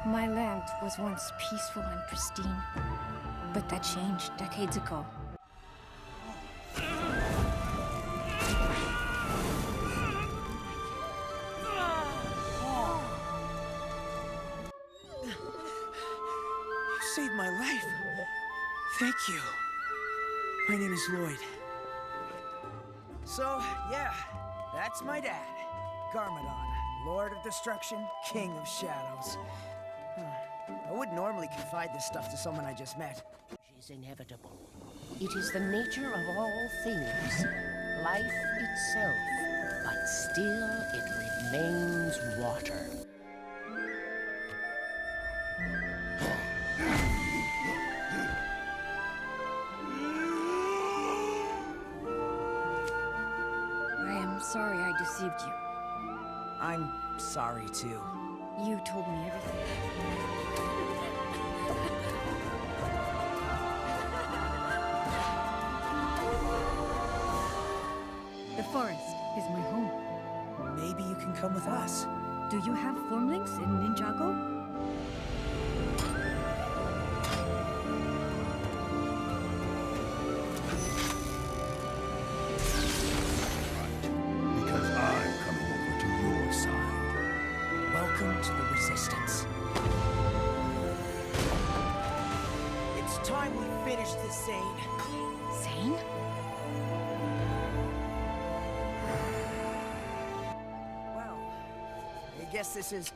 My land was once peaceful and pristine, but that changed decades ago. You saved my life. Thank you. My name is Lloyd. So, yeah, that's my dad. Garmadon, Lord of Destruction, King of Shadows. I wouldn't normally confide this stuff to someone I just met. It is inevitable. It is the nature of all things. Life itself. But still, it remains water. I am sorry I deceived you. I'm sorry, too. You told me everything. The forest is my home. Maybe you can come with us. Do you have formlings in Ninjago? Because I'm coming over to your side. Welcome to the Resistance. It's time we finish this, Zane. Zane? Well, I guess this is...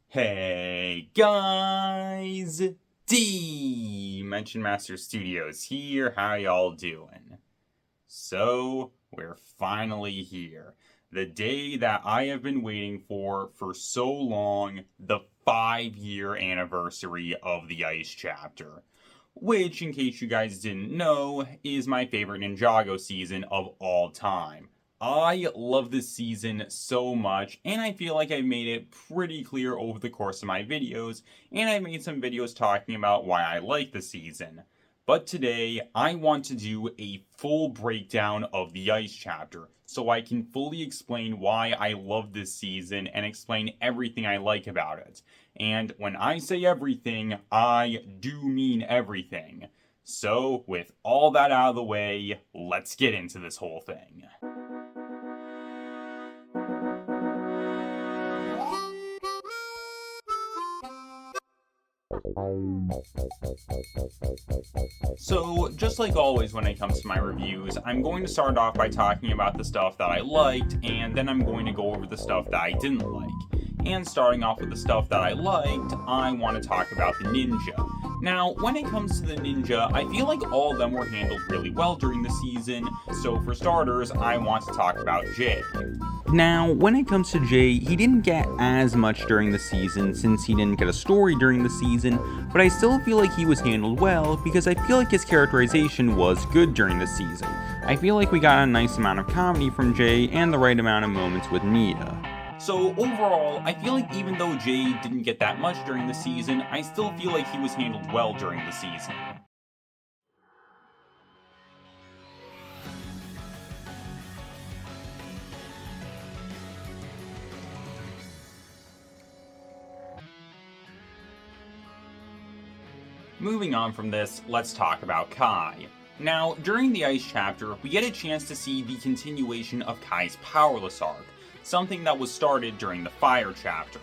Hey guys, Dimension Master Studios here, how y'all doing? So, we're finally here. The day that I have been waiting for so long, the 5-year anniversary of the Ice Chapter. Which, in case you guys didn't know, is my favorite Ninjago season of all time. I love this season so much, and I feel like I've made it pretty clear over the course of my videos, and I've made some videos talking about why I like the season. But today, I want to do a full breakdown of the Ice Chapter, so I can fully explain why I love this season and explain everything I like about it. And when I say everything, I do mean everything. So, with all that out of the way, let's get into this whole thing. So, just like always when it comes to my reviews, I'm going to start off by talking about the stuff that I liked, and then I'm going to go over the stuff that I didn't like. And starting off with the stuff that I liked, I want to talk about the ninja. Now, when it comes to the ninja, I feel like all of them were handled really well during the season, so for starters, I want to talk about Jay. Now, when it comes to Jay, he didn't get as much during the season since he didn't get a story during the season, but I still feel like he was handled well because I feel like his characterization was good during the season. I feel like we got a nice amount of comedy from Jay and the right amount of moments with Nia. So overall, I feel like even though Jay didn't get that much during the season, I still feel like he was handled well during the season. Moving on from this, let's talk about Kai. Now, during the Ice Chapter, we get a chance to see the continuation of Kai's powerless arc, something that was started during the Fire Chapter.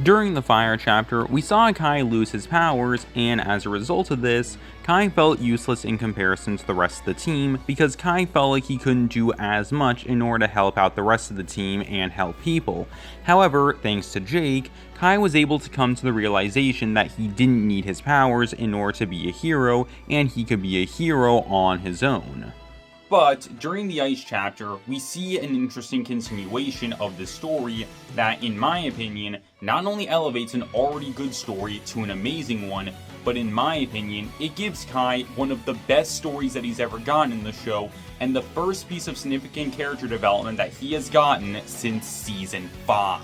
During the Fire Chapter, we saw Kai lose his powers, and as a result of this, Kai felt useless in comparison to the rest of the team because Kai felt like he couldn't do as much in order to help out the rest of the team and help people. However, thanks to Jake, Kai was able to come to the realization that he didn't need his powers in order to be a hero, and he could be a hero on his own. But during the Ice Chapter, we see an interesting continuation of the story that, in my opinion, not only elevates an already good story to an amazing one, but in my opinion, it gives Kai one of the best stories that he's ever gotten in the show, and the first piece of significant character development that he has gotten since Season 5.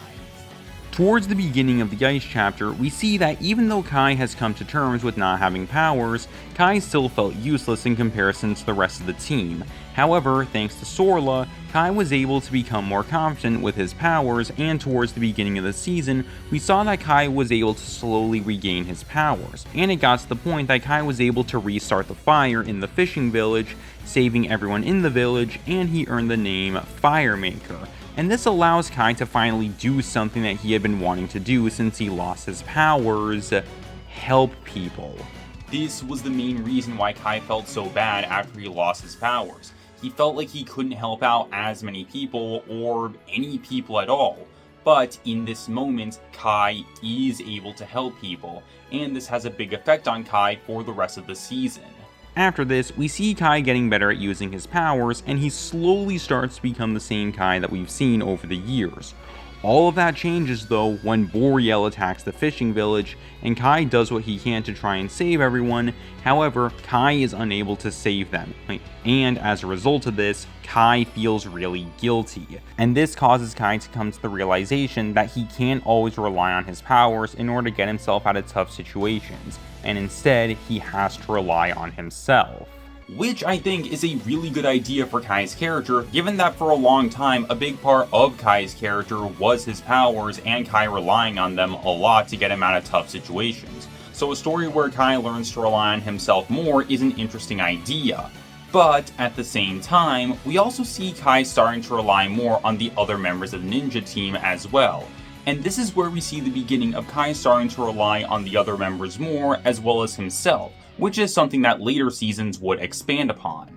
Towards the beginning of the Ice chapter, we see that even though Kai has come to terms with not having powers, Kai still felt useless in comparison to the rest of the team. However, thanks to Sorla, Kai was able to become more confident with his powers, and towards the beginning of the season, we saw that Kai was able to slowly regain his powers, and it got to the point that Kai was able to restart the fire in the fishing village, saving everyone in the village, and he earned the name Firemaker. And this allows Kai to finally do something that he had been wanting to do since he lost his powers: help people. This was the main reason why Kai felt so bad after he lost his powers. He felt like he couldn't help out as many people, or any people at all. But in this moment, Kai is able to help people, and this has a big effect on Kai for the rest of the season. After this, we see Kai getting better at using his powers, and he slowly starts to become the same Kai that we've seen over the years. All of that changes though when Boreal attacks the fishing village, and Kai does what he can to try and save everyone. However, Kai is unable to save them, and as a result of this, Kai feels really guilty. And this causes Kai to come to the realization that he can't always rely on his powers in order to get himself out of tough situations, and instead he has to rely on himself. Which I think is a really good idea for Kai's character, given that for a long time a big part of Kai's character was his powers and Kai relying on them a lot to get him out of tough situations. So a story where Kai learns to rely on himself more is an interesting idea. But at the same time, we also see Kai starting to rely more on the other members of the ninja team as well. And this is where we see the beginning of Kai starting to rely on the other members more, as well as himself, which is something that later seasons would expand upon.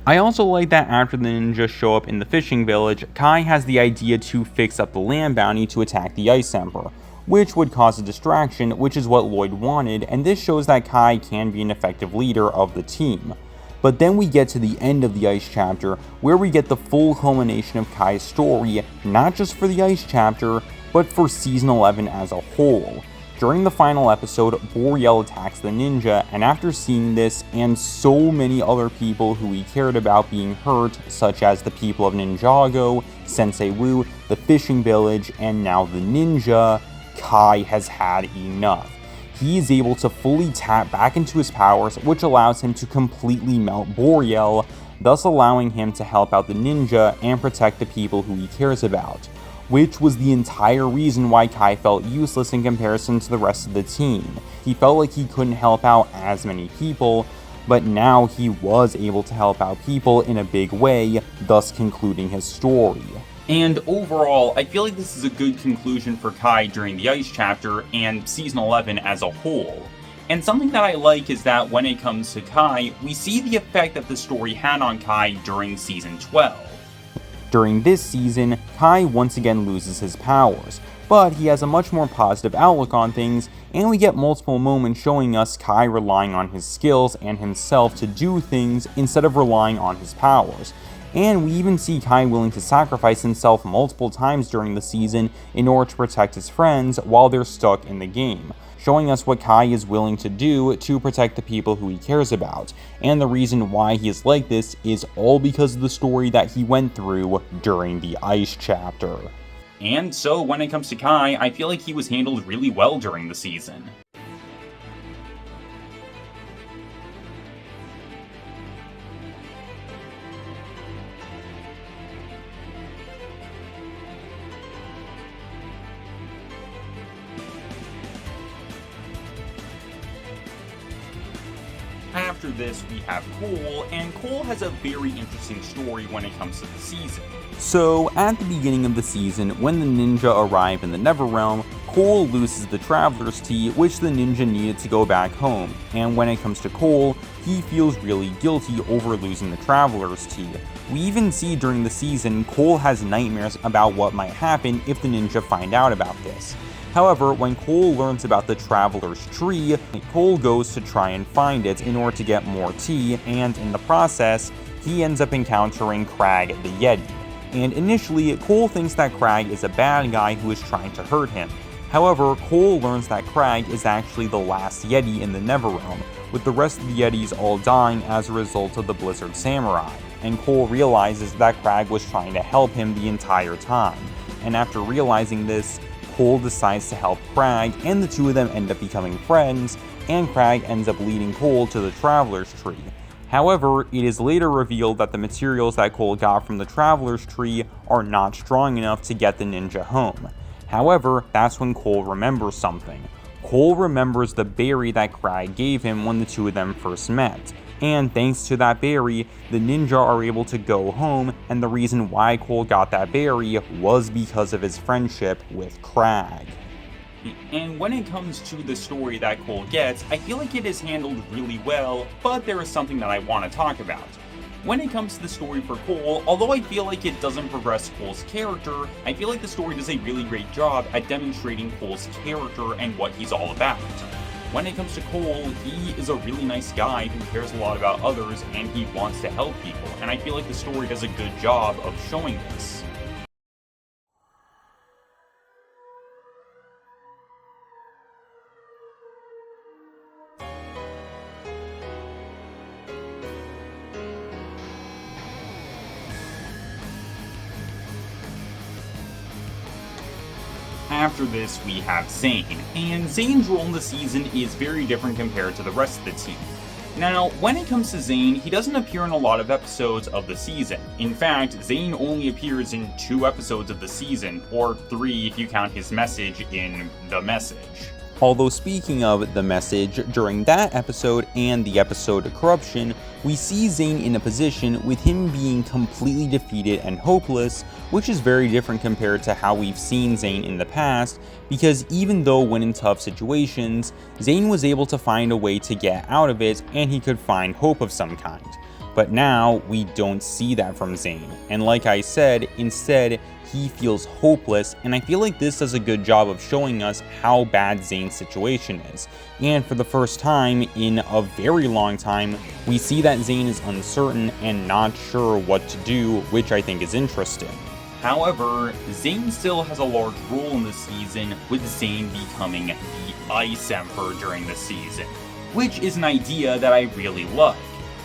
I also like that after the ninjas show up in the fishing village, Kai has the idea to fix up the land bounty to attack the Ice Emperor, which would cause a distraction, which is what Lloyd wanted, and this shows that Kai can be an effective leader of the team. But then we get to the end of the Ice chapter, where we get the full culmination of Kai's story, not just for the Ice chapter, but for Season 11 as a whole. During the final episode, Boreal attacks the ninja, and after seeing this, and so many other people who he cared about being hurt, such as the people of Ninjago, Sensei Wu, the fishing village, and now the ninja, Kai has had enough. He is able to fully tap back into his powers, which allows him to completely melt Boreal, thus allowing him to help out the ninja and protect the people who he cares about, which was the entire reason why Kai felt useless in comparison to the rest of the team. He felt like he couldn't help out as many people, but now he was able to help out people in a big way, thus concluding his story. And overall, I feel like this is a good conclusion for Kai during the Ice chapter and Season 11 as a whole. And something that I like is that when it comes to Kai, we see the effect that the story had on Kai during Season 12. During this season, Kai once again loses his powers, but he has a much more positive outlook on things, and we get multiple moments showing us Kai relying on his skills and himself to do things instead of relying on his powers. And we even see Kai willing to sacrifice himself multiple times during the season in order to protect his friends while they're stuck in the game, showing us what Kai is willing to do to protect the people who he cares about. And the reason why he is like this is all because of the story that he went through during the Ice chapter. And so when it comes to Kai, I feel like he was handled really well during the season. After this, we have Cole, and Cole has a very interesting story when it comes to the season. So, at the beginning of the season, when the ninja arrive in the Neverrealm, Cole loses the Traveler's Tea, which the ninja needed to go back home, and when it comes to Cole, he feels really guilty over losing the Traveler's Tea. We even see during the season, Cole has nightmares about what might happen if the ninja find out about this. However, when Cole learns about the Traveler's Tree, Cole goes to try and find it in order to get more tea, and in the process, he ends up encountering Crag the Yeti. And initially, Cole thinks that Crag is a bad guy who is trying to hurt him. However, Cole learns that Crag is actually the last Yeti in the Neverrealm, with the rest of the Yetis all dying as a result of the Blizzard Samurai. And Cole realizes that Crag was trying to help him the entire time. And after realizing this, Cole decides to help Crag, and the two of them end up becoming friends, and Crag ends up leading Cole to the Traveler's Tree. However, it is later revealed that the materials that Cole got from the Traveler's Tree are not strong enough to get the ninja home. However, that's when Cole remembers something. Cole remembers the berry that Crag gave him when the two of them first met. And thanks to that berry, the ninja are able to go home, and the reason why Cole got that berry was because of his friendship with Crag. And when it comes to the story that Cole gets, I feel like it is handled really well, but there is something that I want to talk about. When it comes to the story for Cole, although I feel like it doesn't progress Cole's character, I feel like the story does a really great job at demonstrating Cole's character and what he's all about. When it comes to Cole, he is a really nice guy who cares a lot about others and he wants to help people, and I feel like the story does a good job of showing this. After this, we have Zane, and Zane's role in the season is very different compared to the rest of the team. Now, when it comes to Zane, he doesn't appear in a lot of episodes of the season. In fact, Zane only appears in 2 episodes of the season, or 3 if you count his message in The Message. Although speaking of The Message, during that episode and the episode Corruption, we see Zane in a position with him being completely defeated and hopeless, which is very different compared to how we've seen Zane in the past, because even though when in tough situations, Zane was able to find a way to get out of it and he could find hope of some kind. But now, we don't see that from Zane, and like I said, instead, he feels hopeless, and I feel like this does a good job of showing us how bad Zane's situation is. And for the first time in a very long time, we see that Zane is uncertain and not sure what to do, which I think is interesting. However, Zane still has a large role in the season, with Zane becoming the Ice Emperor during the season, which is an idea that I really like.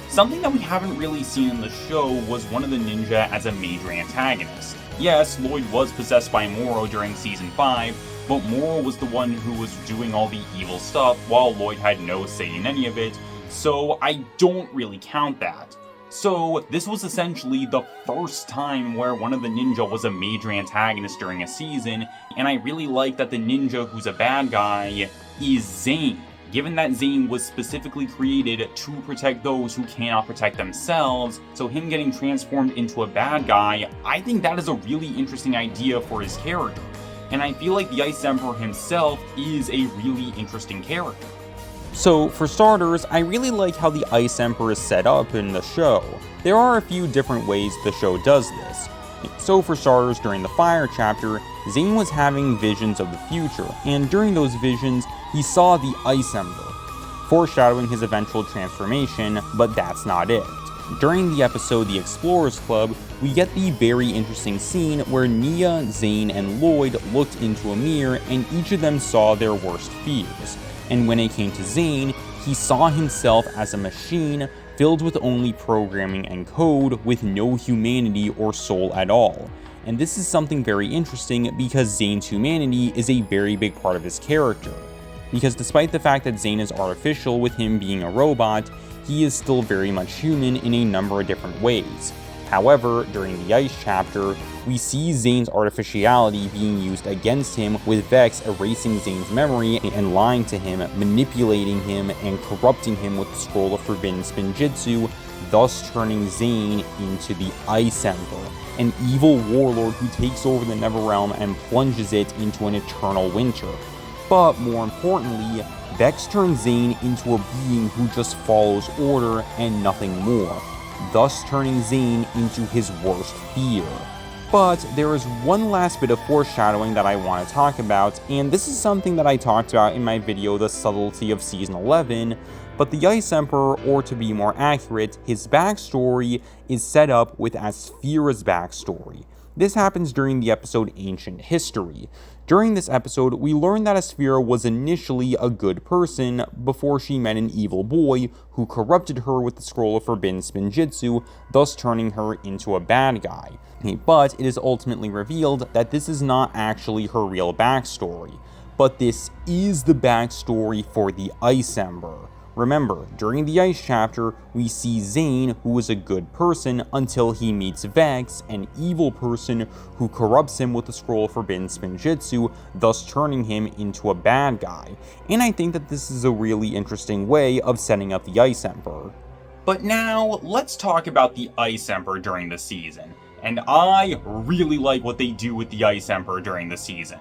Something that we haven't really seen in the show was one of the ninja as a major antagonist. Yes, Lloyd was possessed by Moro during Season 5, but Moro was the one who was doing all the evil stuff while Lloyd had no say in any of it, so I don't really count that. So this was essentially the first time where one of the ninja was a major antagonist during a season, and I really like that the ninja who's a bad guy is Zane. Given that Zane was specifically created to protect those who cannot protect themselves, so him getting transformed into a bad guy, I think that is a really interesting idea for his character. And I feel like the Ice Emperor himself is a really interesting character. So, for starters, I really like how the Ice Emperor is set up in the show. There are a few different ways the show does this. So for starters, during the Fire chapter, Zane was having visions of the future, and during those visions, he saw the Ice Emperor, foreshadowing his eventual transformation, but that's not it. During the episode The Explorers Club, we get the very interesting scene where Nia, Zane, and Lloyd looked into a mirror and each of them saw their worst fears. And when it came to Zane, he saw himself as a machine filled with only programming and code with no humanity or soul at all. And this is something very interesting because Zane's humanity is a very big part of his character. Because despite the fact that Zane is artificial with him being a robot, he is still very much human in a number of different ways. However, during the Ice chapter, we see Zane's artificiality being used against him, with Vex erasing Zane's memory and lying to him, manipulating him, and corrupting him with the Scroll of Forbidden Spinjitzu, thus turning Zane into the Ice Emperor, an evil warlord who takes over the Neverrealm and plunges it into an eternal winter. But more importantly, Vex turns Zane into a being who just follows order and nothing more, thus turning Zane into his worst fear. But there is one last bit of foreshadowing that I want to talk about, and this is something that I talked about in my video, The Subtlety of Season 11, but the Ice Emperor, or to be more accurate, his backstory is set up with Asphira's backstory. This happens during the episode Ancient History. During this episode, we learn that Asphira was initially a good person before she met an evil boy who corrupted her with the Scroll of Forbidden Spinjitzu, thus turning her into a bad guy. But it is ultimately revealed that this is not actually her real backstory. But this is the backstory for the Ice Ember. Remember, during the Ice chapter, we see Zane, who is a good person until he meets Vex, an evil person who corrupts him with the Scroll of Forbidden Spinjitzu, thus turning him into a bad guy. And I think that this is a really interesting way of setting up the Ice Emperor. But now, let's talk about the Ice Emperor during the season. And I really like what they do with the Ice Emperor during the season.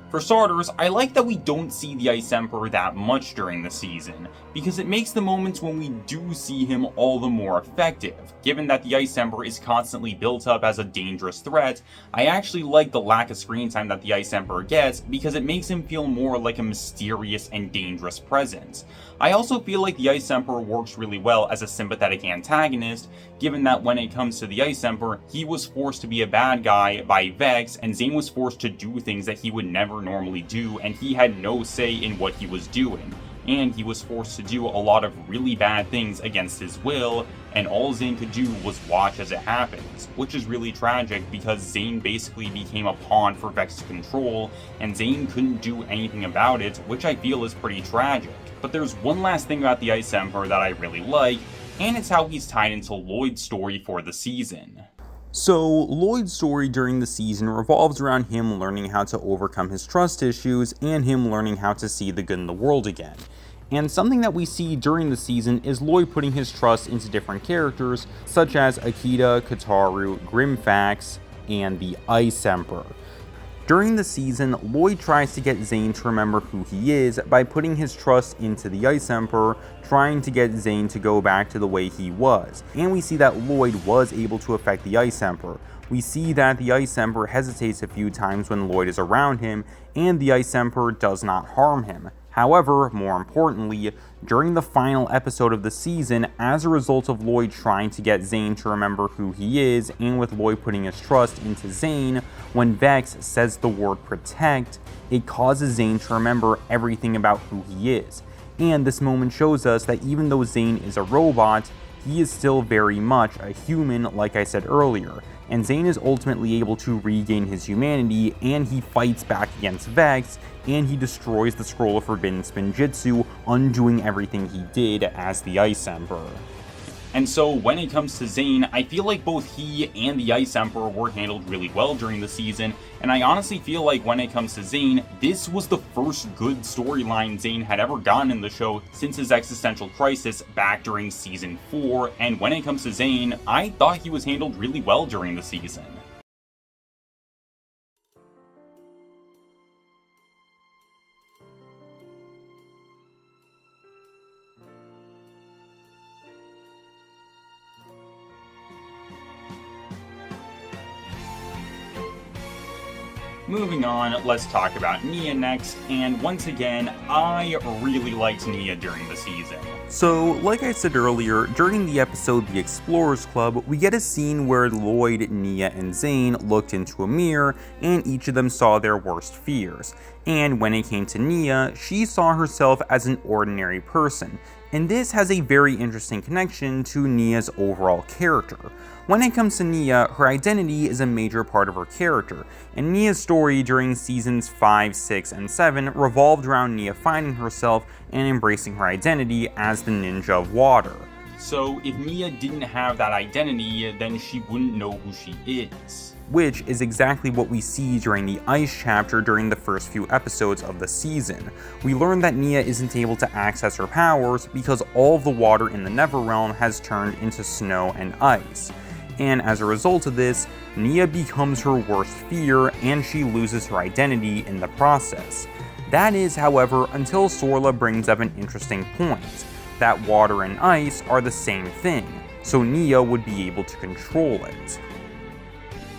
For starters, I like that we don't see the Ice Emperor that much during the season, because it makes the moments when we do see him all the more effective. Given that the Ice Emperor is constantly built up as a dangerous threat, I actually like the lack of screen time that the Ice Emperor gets, because it makes him feel more like a mysterious and dangerous presence. I also feel like the Ice Emperor works really well as a sympathetic antagonist, given that when it comes to the Ice Emperor, he was forced to be a bad guy by Vex, and Zane was forced to do things that he would never normally do, and he had no say in what he was doing. And he was forced to do a lot of really bad things against his will, and all Zane could do was watch as it happens, which is really tragic because Zane basically became a pawn for Vex to control, and Zane couldn't do anything about it, which I feel is pretty tragic. But there's one last thing about the Ice Emperor that I really like, and it's how he's tied into Lloyd's story for the season. So, Lloyd's story during the season revolves around him learning how to overcome his trust issues and him learning how to see the good in the world again. And something that we see during the season is Lloyd putting his trust into different characters, such as Akita, Kataru, Grimfax, and the Ice Emperor. During the season, Lloyd tries to get Zane to remember who he is by putting his trust into the Ice Emperor, trying to get Zane to go back to the way he was. And we see that Lloyd was able to affect the Ice Emperor. We see that the Ice Emperor hesitates a few times when Lloyd is around him, and the Ice Emperor does not harm him. However, more importantly, during the final episode of the season, as a result of Lloyd trying to get Zane to remember who he is, and with Lloyd putting his trust into Zane, when Vex says the word protect, it causes Zane to remember everything about who he is. And this moment shows us that even though Zane is a robot, he is still very much a human, like I said earlier. And Zane is ultimately able to regain his humanity, and he fights back against Vex, and he destroys the Scroll of Forbidden Spinjitzu, undoing everything he did as the Ice Emperor. And so when it comes to Zane, I feel like both he and the Ice Emperor were handled really well during the season, and I honestly feel like when it comes to Zane, this was the first good storyline Zane had ever gotten in the show since his existential crisis back during season 4, and when it comes to Zane, I thought he was handled really well during the season. Moving on, let's talk about Nia next, and once again, I really liked Nia during the season. So, like I said earlier, during the episode The Explorers Club, we get a scene where Lloyd, Nia, and Zane looked into a mirror, and each of them saw their worst fears. And when it came to Nia, she saw herself as an ordinary person, and this has a very interesting connection to Nia's overall character. When it comes to Nia, her identity is a major part of her character, and Nia's story during seasons 5, 6, and 7 revolved around Nia finding herself and embracing her identity as the Ninja of Water. So if Nia didn't have that identity, then she wouldn't know who she is. Which is exactly what we see during the Ice chapter during the first few episodes of the season. We learn that Nia isn't able to access her powers because all of the water in the Neverrealm has turned into snow and ice. And as a result of this, Nia becomes her worst fear and she loses her identity in the process. That is, however, until Sorla brings up an interesting point, that water and ice are the same thing, so Nia would be able to control it.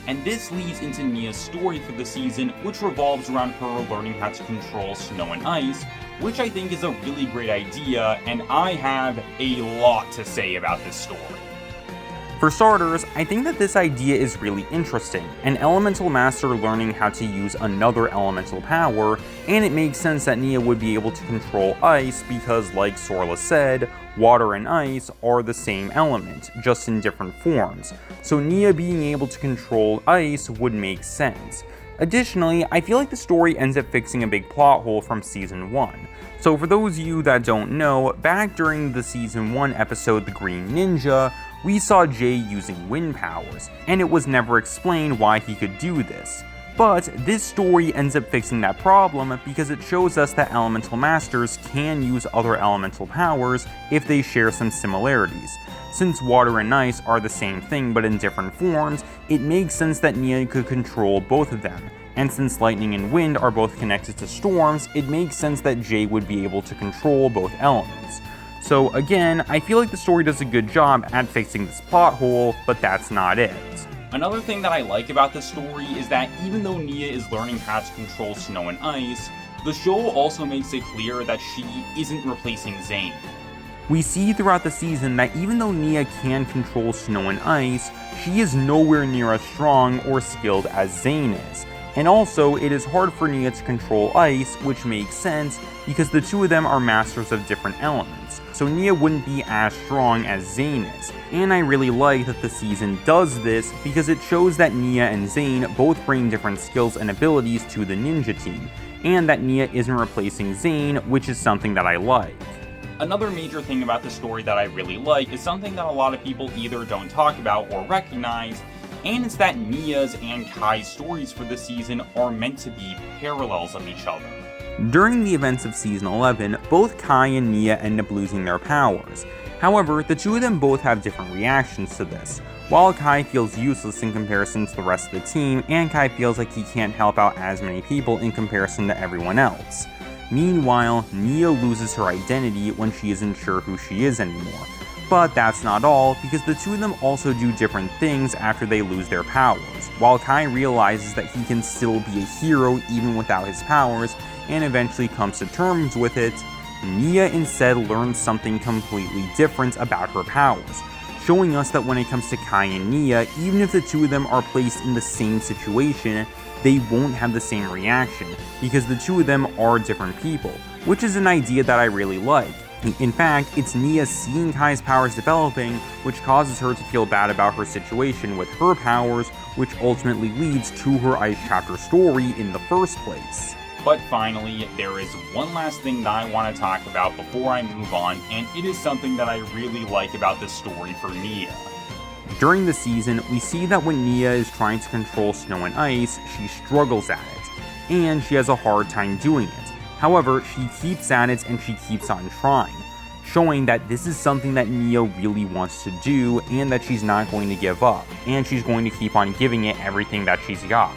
And this leads into Nia's story for the season, which revolves around her learning how to control snow and ice, which I think is a really great idea, and I have a lot to say about this story. For starters, I think that this idea is really interesting, an elemental master learning how to use another elemental power, and it makes sense that Nia would be able to control ice because, like Sorla said, water and ice are the same element, just in different forms, so Nia being able to control ice would make sense. Additionally, I feel like the story ends up fixing a big plot hole from Season 1. So for those of you that don't know, back during the Season 1 episode The Green Ninja, we saw Jay using wind powers, and it was never explained why he could do this. But this story ends up fixing that problem because it shows us that elemental masters can use other elemental powers if they share some similarities. Since water and ice are the same thing but in different forms, it makes sense that Nia could control both of them. And since lightning and wind are both connected to storms, it makes sense that Jay would be able to control both elements. So again, I feel like the story does a good job at fixing this plot hole, but that's not it. Another thing that I like about this story is that even though Nia is learning how to control snow and ice, the show also makes it clear that she isn't replacing Zane. We see throughout the season that even though Nia can control snow and ice, she is nowhere near as strong or skilled as Zane is. And also, it is hard for Nia to control ice, which makes sense because the two of them are masters of different elements, so Nia wouldn't be as strong as Zane is. And I really like that the season does this because it shows that Nia and Zane both bring different skills and abilities to the ninja team, and that Nia isn't replacing Zane, which is something that I like. Another major thing about the story that I really like is something that a lot of people either don't talk about or recognize, and it's that Nia's and Kai's stories for this season are meant to be parallels of each other. During the events of Season 11, both Kai and Nia end up losing their powers. However, the two of them both have different reactions to this. While Kai feels useless in comparison to the rest of the team, and Kai feels like he can't help out as many people in comparison to everyone else. Meanwhile, Nia loses her identity when she isn't sure who she is anymore. But that's not all, because the two of them also do different things after they lose their powers. While Kai realizes that he can still be a hero even without his powers, and eventually comes to terms with it, Nia instead learns something completely different about her powers, showing us that when it comes to Kai and Nia, even if the two of them are placed in the same situation, they won't have the same reaction, because the two of them are different people, which is an idea that I really like. In fact, it's Nia seeing Kai's powers developing, which causes her to feel bad about her situation with her powers, which ultimately leads to her Ice Chapter story in the first place. But finally, there is one last thing that I want to talk about before I move on, and it is something that I really like about this story for Nia. During the season, we see that when Nia is trying to control snow and ice, she struggles at it, and she has a hard time doing it. However, she keeps at it and she keeps on trying, showing that this is something that Nia really wants to do and that she's not going to give up, and she's going to keep on giving it everything that she's got.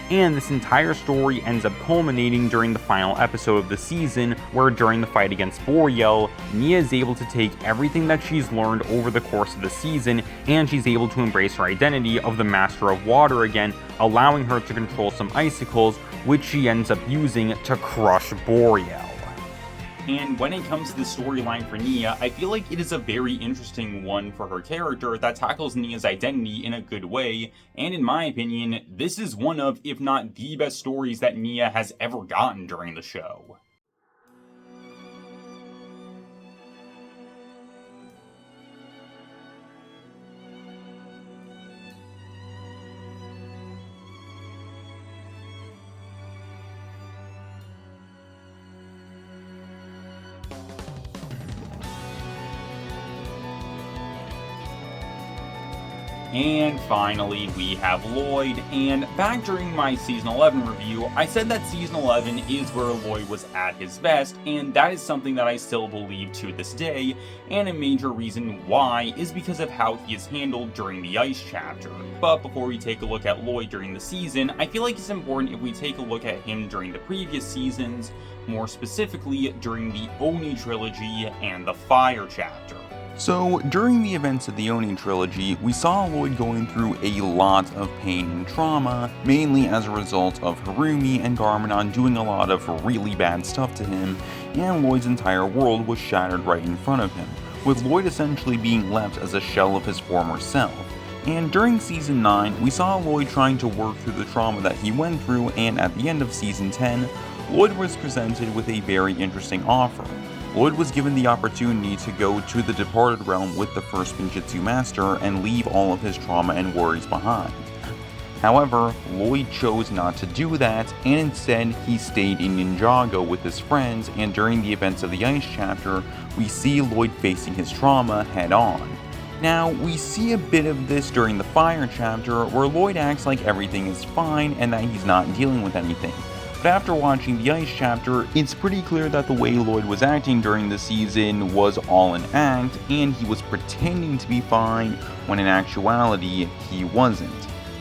And this entire story ends up culminating during the final episode of the season, where during the fight against Boreal, Nia is able to take everything that she's learned over the course of the season, and she's able to embrace her identity of the Master of Water again, allowing her to control some icicles, which she ends up using to crush Boreal. And when it comes to the storyline for Nia, I feel like it is a very interesting one for her character that tackles Nia's identity in a good way, and in my opinion, this is one of, if not the best stories that Nia has ever gotten during the show. And finally, we have Lloyd, and back during my Season 11 review, I said that Season 11 is where Lloyd was at his best, and that is something that I still believe to this day, and a major reason why is because of how he is handled during the Ice chapter. But before we take a look at Lloyd during the season, I feel like it's important if we take a look at him during the previous seasons, more specifically during the Oni trilogy and the Fire chapter. So, during the events of the Oni trilogy, we saw Lloyd going through a lot of pain and trauma, mainly as a result of Harumi and Garmadon doing a lot of really bad stuff to him, and Lloyd's entire world was shattered right in front of him, with Lloyd essentially being left as a shell of his former self. And during Season 9, we saw Lloyd trying to work through the trauma that he went through, and at the end of Season 10, Lloyd was presented with a very interesting offer. Lloyd was given the opportunity to go to the departed realm with the first Ninjitsu master and leave all of his trauma and worries behind. However, Lloyd chose not to do that, and instead he stayed in Ninjago with his friends, and during the events of the Ice chapter, we see Lloyd facing his trauma head on. Now, we see a bit of this during the Fire chapter, where Lloyd acts like everything is fine and that he's not dealing with anything. But after watching the Ice chapter, it's pretty clear that the way Lloyd was acting during the season was all an act, and he was pretending to be fine when in actuality, he wasn't.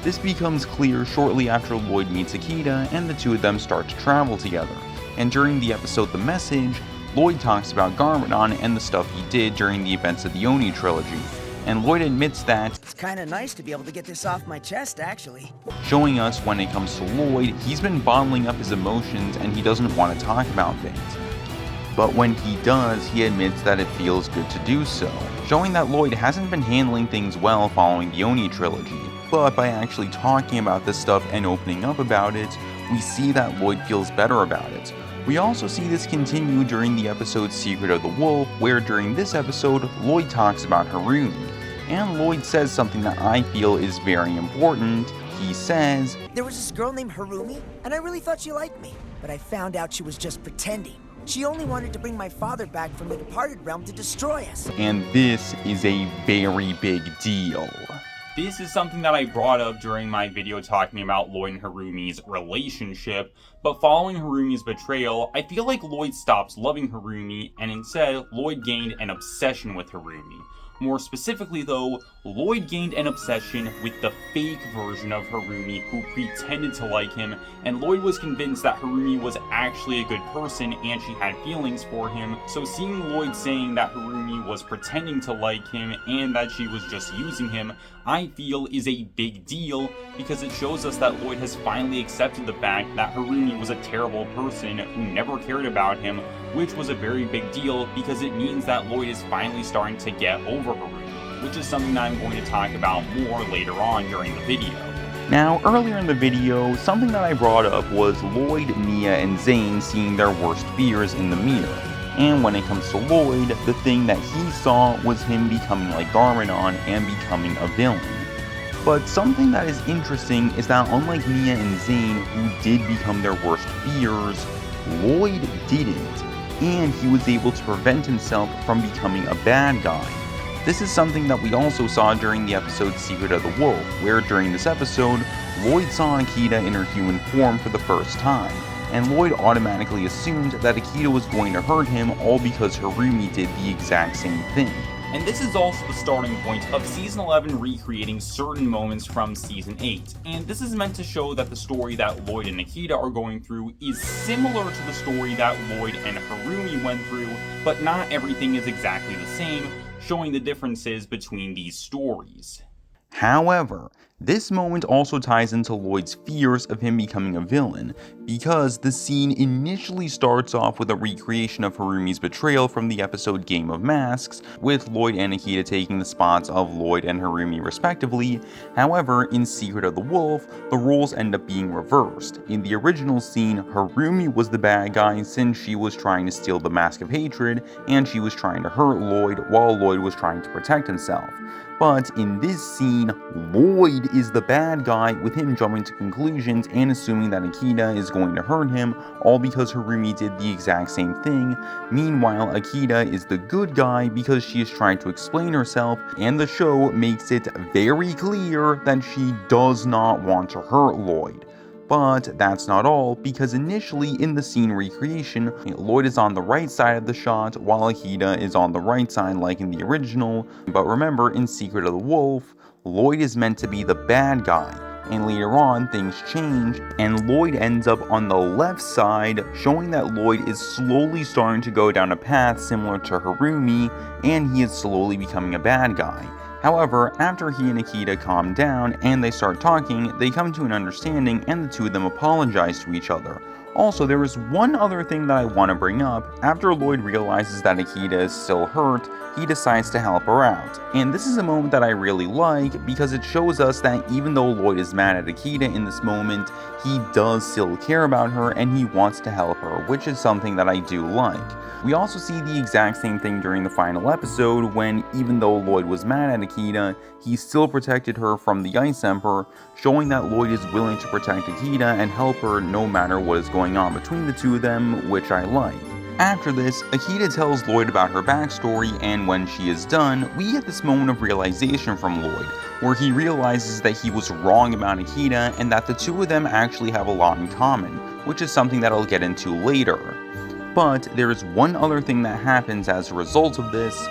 This becomes clear shortly after Lloyd meets Akita and the two of them start to travel together. And during the episode The Message, Lloyd talks about Garmadon and the stuff he did during the events of the Oni trilogy. And Lloyd admits that It's kinda nice to be able to get this off my chest, actually. showing us when it comes to Lloyd, he's been bottling up his emotions and he doesn't want to talk about things. But when he does, he admits that it feels good to do so, showing that Lloyd hasn't been handling things well following the Oni trilogy. But by actually talking about this stuff and opening up about it, we see that Lloyd feels better about it. We also see this continue during the episode Secret of the Wolf, where during this episode, Lloyd talks about Harumi. And Lloyd says something that I feel is very important. He says, There was this girl named Harumi, and I really thought she liked me. But I found out she was just pretending. She only wanted to bring my father back from the departed realm to destroy us. and this is a very big deal. This is something that I brought up during my video talking about Lloyd and Harumi's relationship, but following Harumi's betrayal, I feel like Lloyd stopped loving Harumi, and instead, Lloyd gained an obsession with Harumi. More specifically though, Lloyd gained an obsession with the fake version of Harumi who pretended to like him, and Lloyd was convinced that Harumi was actually a good person and she had feelings for him, so seeing Lloyd saying that Harumi was pretending to like him and that she was just using him, I feel is a big deal because it shows us that Lloyd has finally accepted the fact that Harumi was a terrible person who never cared about him, which was a very big deal because it means that Lloyd is finally starting to get over Harumi, which is something that I'm going to talk about more later on during the video. Now, earlier in the video, something that I brought up was Lloyd, Nia, and Zane seeing their worst fears in the mirror. And when it comes to Lloyd, the thing that he saw was him becoming like Garmadon and becoming a villain. But something that is interesting is that unlike Nia and Zane, who did become their worst fears, Lloyd didn't, and he was able to prevent himself from becoming a bad guy. This is something that we also saw during the episode Secret of the Wolf, where during this episode, Lloyd saw Akita in her human form for the first time, and Lloyd automatically assumed that Akita was going to hurt him all because Harumi did the exact same thing. And this is also the starting point of Season 11 recreating certain moments from Season 8, and this is meant to show that the story that Lloyd and Akita are going through is similar to the story that Lloyd and Harumi went through, but not everything is exactly the same, showing the differences between these stories. However, this moment also ties into Lloyd's fears of him becoming a villain, because the scene initially starts off with a recreation of Harumi's betrayal from the episode Game of Masks, with Lloyd and Akita taking the spots of Lloyd and Harumi respectively. However, in Secret of the Wolf, the roles end up being reversed. In the original scene, Harumi was the bad guy since she was trying to steal the Mask of Hatred, and she was trying to hurt Lloyd while Lloyd was trying to protect himself. But in this scene, Lloyd is the bad guy, with him jumping to conclusions and assuming that Akita is going to hurt him, all because Harumi did the exact same thing. Meanwhile, Akita is the good guy because she is trying to explain herself, and the show makes it very clear that she does not want to hurt Lloyd. But that's not all, because initially in the scene recreation, Lloyd is on the right side of the shot while Akita is on the right side like in the original. But remember, in Secret of the Wolf, Lloyd is meant to be the bad guy, and later on things change and Lloyd ends up on the left side, showing that Lloyd is slowly starting to go down a path similar to Harumi, and he is slowly becoming a bad guy. However, after he and Akita calm down and they start talking, they come to an understanding and the two of them apologize to each other. Also, there is one other thing that I want to bring up. After Lloyd realizes that Akita is still hurt, he decides to help her out. And this is a moment that I really like because it shows us that even though Lloyd is mad at Akita in this moment, he does still care about her and he wants to help her, which is something that I do like. We also see the exact same thing during the final episode when, even though Lloyd was mad at Akita, he still protected her from the Ice Emperor, showing that Lloyd is willing to protect Akita and help her no matter what is going on between the two of them, which I like. After this, Akita tells Lloyd about her backstory, and when she is done, we get this moment of realization from Lloyd, where he realizes that he was wrong about Akita and that the two of them actually have a lot in common, which is something that I'll get into later. But there is one other thing that happens as a result of this.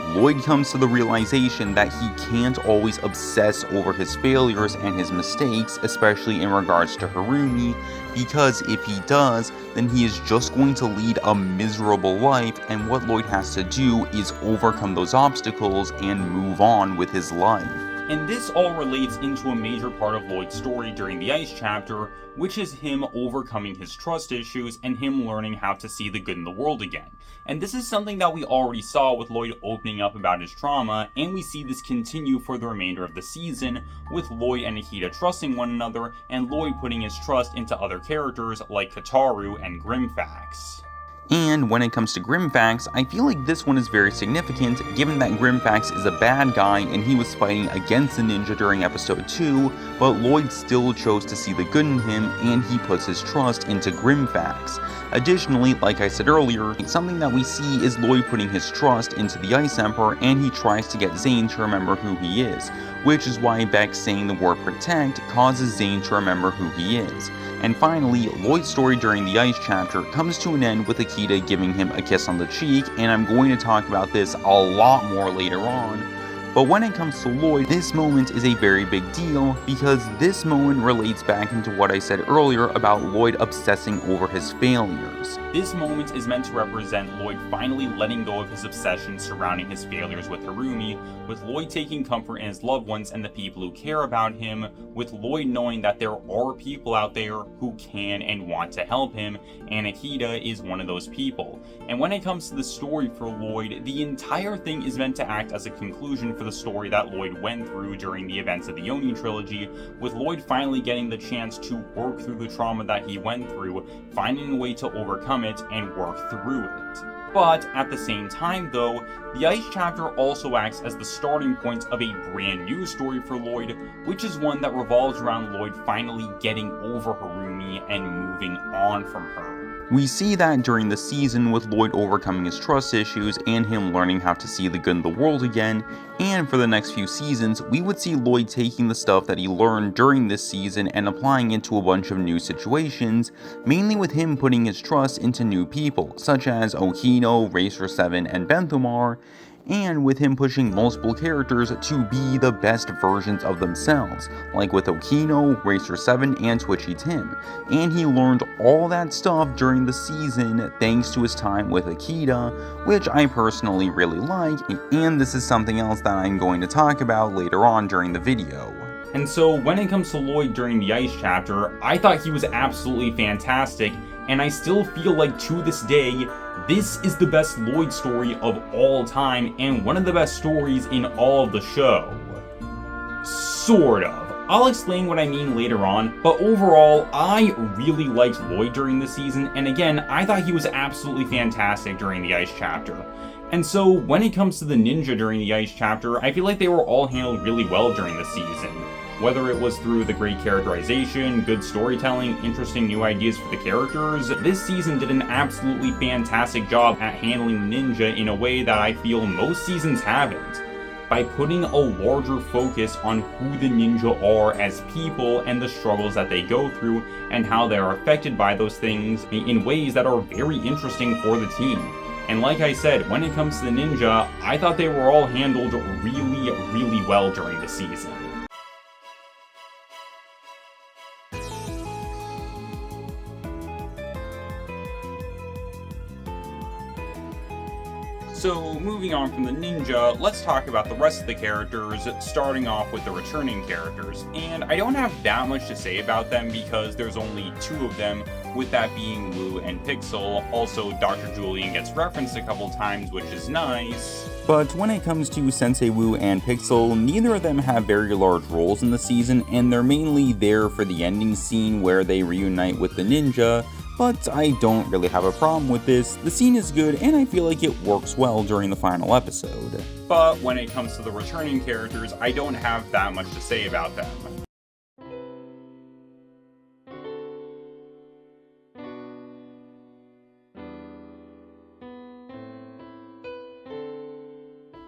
Lloyd comes to the realization that he can't always obsess over his failures and his mistakes, especially in regards to Harumi, because if he does, then he is just going to lead a miserable life, and what Lloyd has to do is overcome those obstacles and move on with his life. And this all relates into a major part of Lloyd's story during the Ice chapter, which is him overcoming his trust issues and him learning how to see the good in the world again. And this is something that we already saw with Lloyd opening up about his trauma, and we see this continue for the remainder of the season, with Lloyd and Akita trusting one another, and Lloyd putting his trust into other characters like Kataru and Grimfax. And when it comes to Grimfax, I feel like this one is very significant given that Grimfax is a bad guy and he was fighting against the ninja during episode 2, but Lloyd still chose to see the good in him and he puts his trust into Grimfax. Additionally, like I said earlier, something that we see is Lloyd putting his trust into the Ice Emperor and he tries to get Zane to remember who he is, which is why Beck saying the word protect causes Zane to remember who he is. And finally, Lloyd's story during the Ice chapter comes to an end with Akita giving him a kiss on the cheek, and I'm going to talk about this a lot more later on. But when it comes to Lloyd, this moment is a very big deal because this moment relates back into what I said earlier about Lloyd obsessing over his failures. This moment is meant to represent Lloyd finally letting go of his obsession surrounding his failures with Harumi, with Lloyd taking comfort in his loved ones and the people who care about him, with Lloyd knowing that there are people out there who can and want to help him, and Akita is one of those people. And when it comes to the story for Lloyd, the entire thing is meant to act as a conclusion for the story that Lloyd went through during the events of the Oni trilogy, with Lloyd finally getting the chance to work through the trauma that he went through, finding a way to overcome it and work through it. But at the same time though, the Ice chapter also acts as the starting point of a brand new story for Lloyd, which is one that revolves around Lloyd finally getting over Harumi and moving on from her. We see that during the season with Lloyd overcoming his trust issues and him learning how to see the good in the world again, and for the next few seasons, we would see Lloyd taking the stuff that he learned during this season and applying it to a bunch of new situations, mainly with him putting his trust into new people, such as Okino, Racer 7, and Benthomar, and with him pushing multiple characters to be the best versions of themselves, like with Okino, Racer 7, and Twitchy Tim. And he learned all that stuff during the season thanks to his time with Akita, which I personally really like, and this is something else that I'm going to talk about later on during the video. And so when it comes to Lloyd during the Ice chapter, I thought he was absolutely fantastic, and I still feel like to this day, this is the best Lloyd story of all time, and one of the best stories in all of the show. Sort of. I'll explain what I mean later on, but overall, I really liked Lloyd during this season, and again, I thought he was absolutely fantastic during the Ice chapter. And so, when it comes to the ninja during the Ice chapter, I feel like they were all handled really well during the season. Whether it was through the great characterization, good storytelling, interesting new ideas for the characters, this season did an absolutely fantastic job at handling the ninja in a way that I feel most seasons haven't, by putting a larger focus on who the ninja are as people and the struggles that they go through and how they are affected by those things in ways that are very interesting for the team. And like I said, when it comes to the ninja, I thought they were all handled really, really well during the season. So, moving on from the ninja, let's talk about the rest of the characters, starting off with the returning characters. And I don't have that much to say about them because there's only 2 of them, with that being Wu and Pixel. Also, Dr. Julian gets referenced a couple times, which is nice. But when it comes to Sensei Wu and Pixel, neither of them have very large roles in the season, and they're mainly there for the ending scene where they reunite with the ninja. But I don't really have a problem with this. The scene is good, and I feel like it works well during the final episode. But when it comes to the returning characters, I don't have that much to say about them.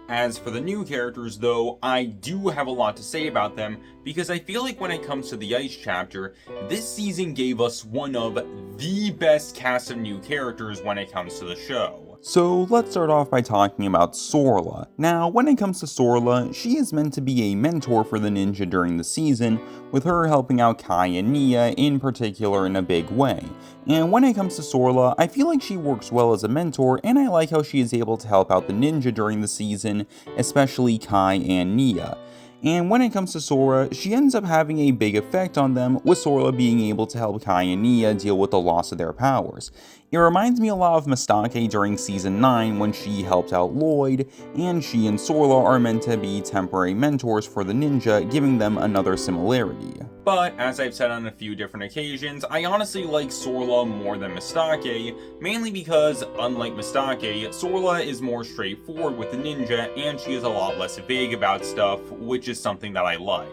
As for the new characters though, I do have a lot to say about them because I feel like when it comes to the Ice chapter, this season gave us one of the best cast of new characters when it comes to the show. So let's start off by talking about Sorla. Now, when it comes to Sorla, she is meant to be a mentor for the ninja during the season, with her helping out Kai and Nia in particular in a big way. And when it comes to Sorla, I feel like she works well as a mentor, and I like how she is able to help out the ninja during the season, especially Kai and Nia. And when it comes to Sora, she ends up having a big effect on them, with Sora being able to help Kai and Nia deal with the loss of their powers. It reminds me a lot of Mistake during Season 9 when she helped out Lloyd, and she and Sorla are meant to be temporary mentors for the ninja, giving them another similarity. But, as I've said on a few different occasions, I honestly like Sorla more than Mistake, mainly because, unlike Mistake, Sorla is more straightforward with the ninja, and she is a lot less vague about stuff, which is something that I like.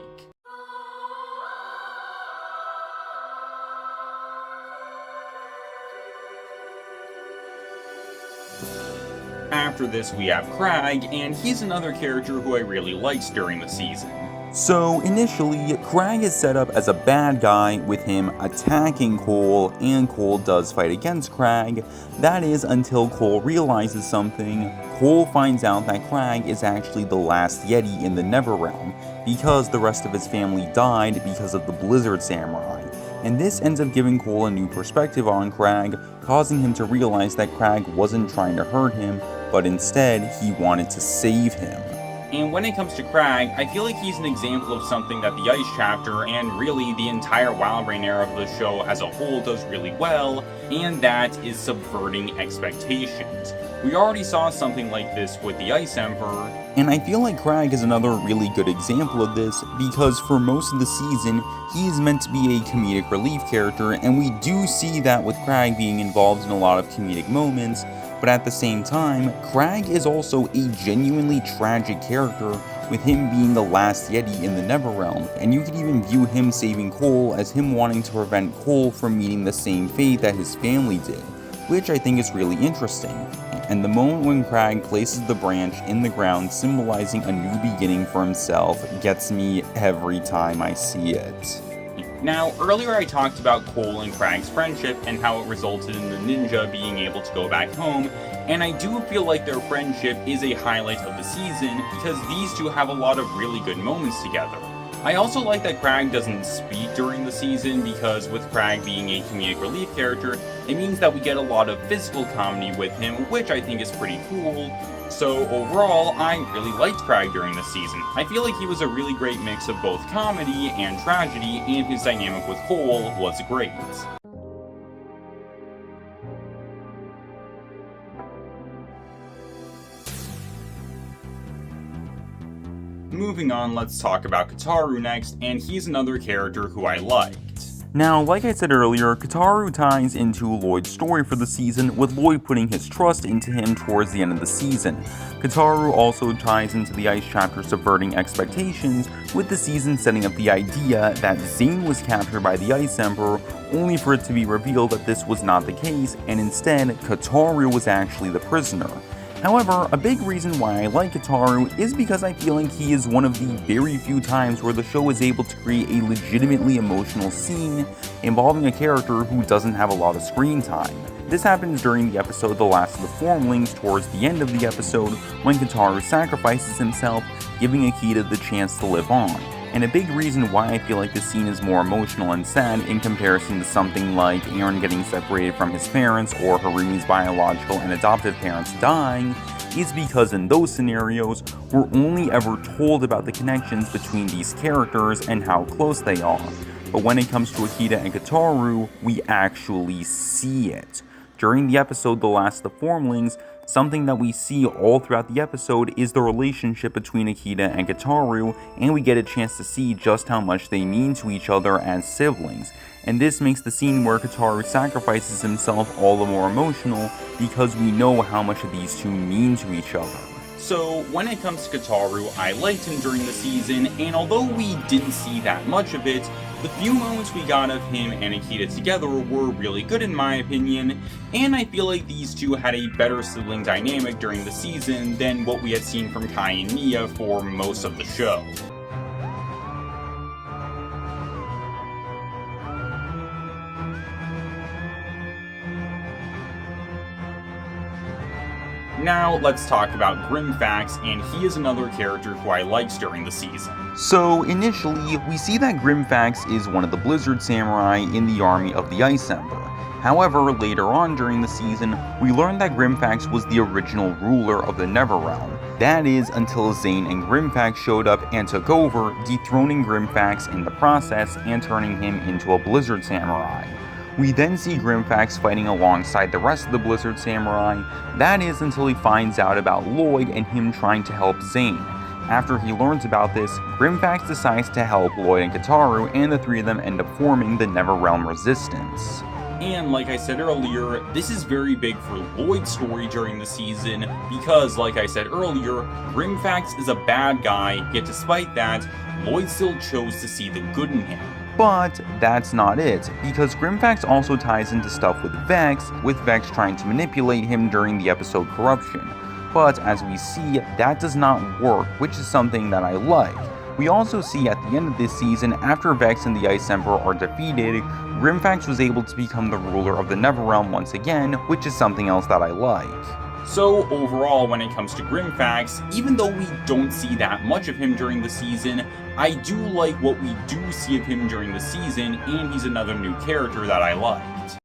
After this we have Crag, and he's another character who I really liked during the season. So initially, Crag is set up as a bad guy with him attacking Cole, and Cole does fight against Crag. That is until Cole realizes something. Cole finds out that Crag is actually the last Yeti in the Neverrealm, because the rest of his family died because of the Blizzard Samurai. And this ends up giving Cole a new perspective on Crag, causing him to realize that Crag wasn't trying to hurt him, but instead he wanted to save him. And when it comes to Crag, I feel like he's an example of something that the Ice chapter, and really the entire Wildbrain era of the show as a whole, does really well, and that is subverting expectations. We already saw something like this with the Ice Emperor. And I feel like Crag is another really good example of this, because for most of the season, he is meant to be a comedic relief character, and we do see that with Crag being involved in a lot of comedic moments, but at the same time, Crag is also a genuinely tragic character, with him being the last Yeti in the Neverrealm, and you could even view him saving Cole as him wanting to prevent Cole from meeting the same fate that his family did, which I think is really interesting. And the moment when Crag places the branch in the ground symbolizing a new beginning for himself gets me every time I see it. Now, earlier I talked about Cole and Crag's friendship and how it resulted in the ninja being able to go back home, and I do feel like their friendship is a highlight of the season because these two have a lot of really good moments together. I also like that Crag doesn't speak during the season because with Crag being a comedic relief character, it means that we get a lot of physical comedy with him, which I think is pretty cool. So overall, I really liked Crag during this season. I feel like he was a really great mix of both comedy and tragedy, and his dynamic with Cole was great. Moving on, let's talk about Kataru next, and he's another character who I liked. Now, like I said earlier, Kataru ties into Lloyd's story for the season, with Lloyd putting his trust into him towards the end of the season. Kataru also ties into the Ice chapter subverting expectations, with the season setting up the idea that Zane was captured by the Ice Emperor, only for it to be revealed that this was not the case, and instead, Kataru was actually the prisoner. However, a big reason why I like Kataru is because I feel like he is one of the very few times where the show is able to create a legitimately emotional scene involving a character who doesn't have a lot of screen time. This happens during the episode The Last of the Formlings towards the end of the episode when Kataru sacrifices himself, giving Akita the chance to live on. And a big reason why I feel like this scene is more emotional and sad in comparison to something like Eren getting separated from his parents or Harumi's biological and adoptive parents dying is because in those scenarios, we're only ever told about the connections between these characters and how close they are. But when it comes to Akita and Kataru, we actually see it. During the episode The Last of the Formlings, something that we see all throughout the episode is the relationship between Akita and Kataru, and we get a chance to see just how much they mean to each other as siblings. And this makes the scene where Kataru sacrifices himself all the more emotional, because we know how much these two mean to each other. So, when it comes to Kataru, I liked him during the season, and although we didn't see that much of it, the few moments we got of him and Akita together were really good in my opinion, and I feel like these two had a better sibling dynamic during the season than what we had seen from Kai and Mia for most of the show. Now, let's talk about Grimfax, and he is another character who I liked during the season. So, initially, we see that Grimfax is one of the Blizzard Samurai in the army of the Ice Emperor. However, later on during the season, we learn that Grimfax was the original ruler of the Neverrealm. That is, until Zane and Grimfax showed up and took over, dethroning Grimfax in the process and turning him into a Blizzard Samurai. We then see Grimfax fighting alongside the rest of the Blizzard Samurai, that is until he finds out about Lloyd and him trying to help Zane. After he learns about this, Grimfax decides to help Lloyd and Kataru, and the three of them end up forming the Neverrealm Resistance. And like I said earlier, this is very big for Lloyd's story during the season, because like I said earlier, Grimfax is a bad guy, yet despite that, Lloyd still chose to see the good in him. But that's not it, because Grimfax also ties into stuff with Vex trying to manipulate him during the episode Corruption. But as we see, that does not work, which is something that I like. We also see at the end of this season, after Vex and the Ice Emperor are defeated, Grimfax was able to become the ruler of the Neverrealm once again, which is something else that I like. So overall, when it comes to Grimfax, even though we don't see that much of him during the season, I do like what we do see of him during the season, and he's another new character that I liked.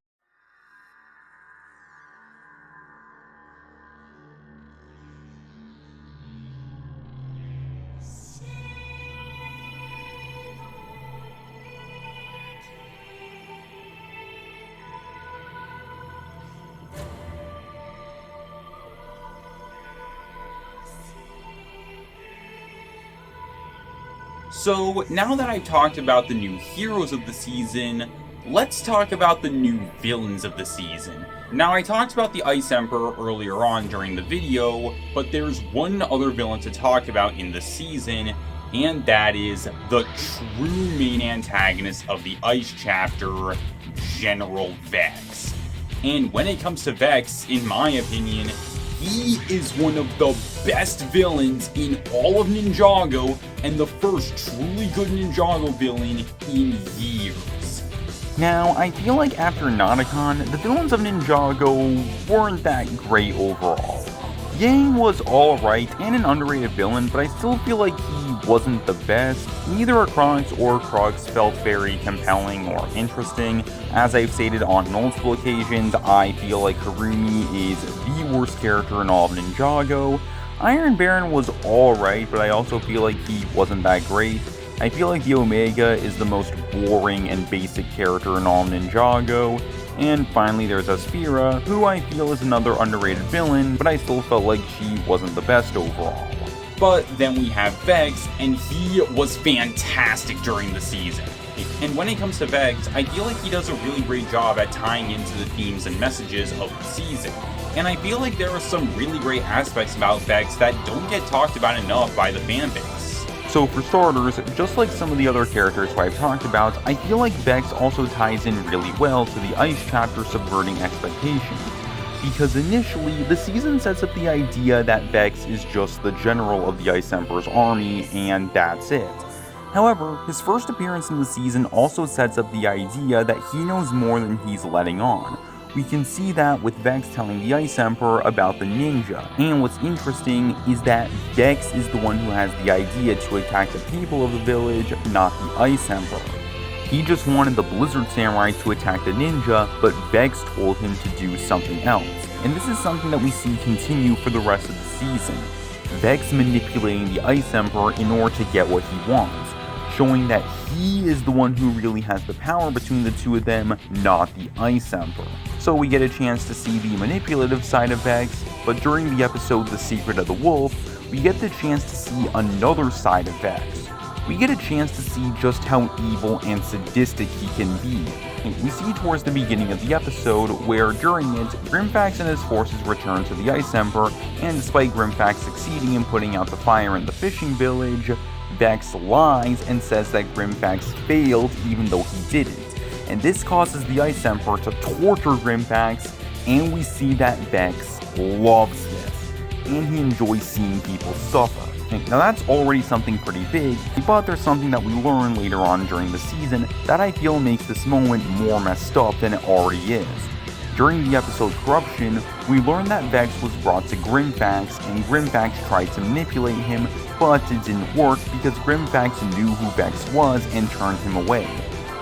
So, now that I've talked about the new heroes of the season, let's talk about the new villains of the season. Now, I talked about the Ice Emperor earlier on during the video, but there's one other villain to talk about in the season, and that is the true main antagonist of the Ice chapter, General Vex. And when it comes to Vex, in my opinion, he is one of the best villains in all of Ninjago, and the first truly good Ninjago villain in years. Now, I feel like after Nauticon, the villains of Ninjago weren't that great overall. Yang was alright and an underrated villain, but I still feel like he wasn't the best. Neither Chronicles or Crux felt very compelling or interesting. As I've stated on multiple occasions, I feel like Harumi is the worst character in all of Ninjago. Iron Baron was alright, but I also feel like he wasn't that great. I feel like the Omega is the most boring and basic character in all of Ninjago. And finally there's Aspira, who I feel is another underrated villain, but I still felt like she wasn't the best overall. But then we have Vex, and he was fantastic during the season. And when it comes to Vex, I feel like he does a really great job at tying into the themes and messages of the season. And I feel like there are some really great aspects about Vex that don't get talked about enough by the fanbase. So for starters, just like some of the other characters who I've talked about, I feel like Vex also ties in really well to the Ice chapter subverting expectations. Because initially, the season sets up the idea that Vex is just the general of the Ice Emperor's army, and that's it. However, his first appearance in the season also sets up the idea that he knows more than he's letting on. We can see that with Vex telling the Ice Emperor about the ninja, and what's interesting is that Vex is the one who has the idea to attack the people of the village, not the Ice Emperor. He just wanted the Blizzard Samurai to attack the ninja, but Vex told him to do something else. and this is something that we see continue for the rest of the season. Vex manipulating the Ice Emperor in order to get what he wants, showing that he is the one who really has the power between the two of them, not the Ice Emperor. So we get a chance to see the manipulative side of Vex, but during the episode The Secret of the Wolf, we get the chance to see another side of Vex. We get a chance to see just how evil and sadistic he can be. We see towards the beginning of the episode where, during it, Grimfax and his forces return to the Ice Emperor, and despite Grimfax succeeding in putting out the fire in the fishing village, Vex lies and says that Grimfax failed even though he didn't. And this causes the Ice Emperor to torture Grimfax, and we see that Vex loves this, and he enjoys seeing people suffer. Now that's already something pretty big, but there's something that we learn later on during the season that I feel makes this moment more messed up than it already is. During the episode Corruption, we learn that Vex was brought to Grimfax, and Grimfax tried to manipulate him, but it didn't work because Grimfax knew who Vex was and turned him away.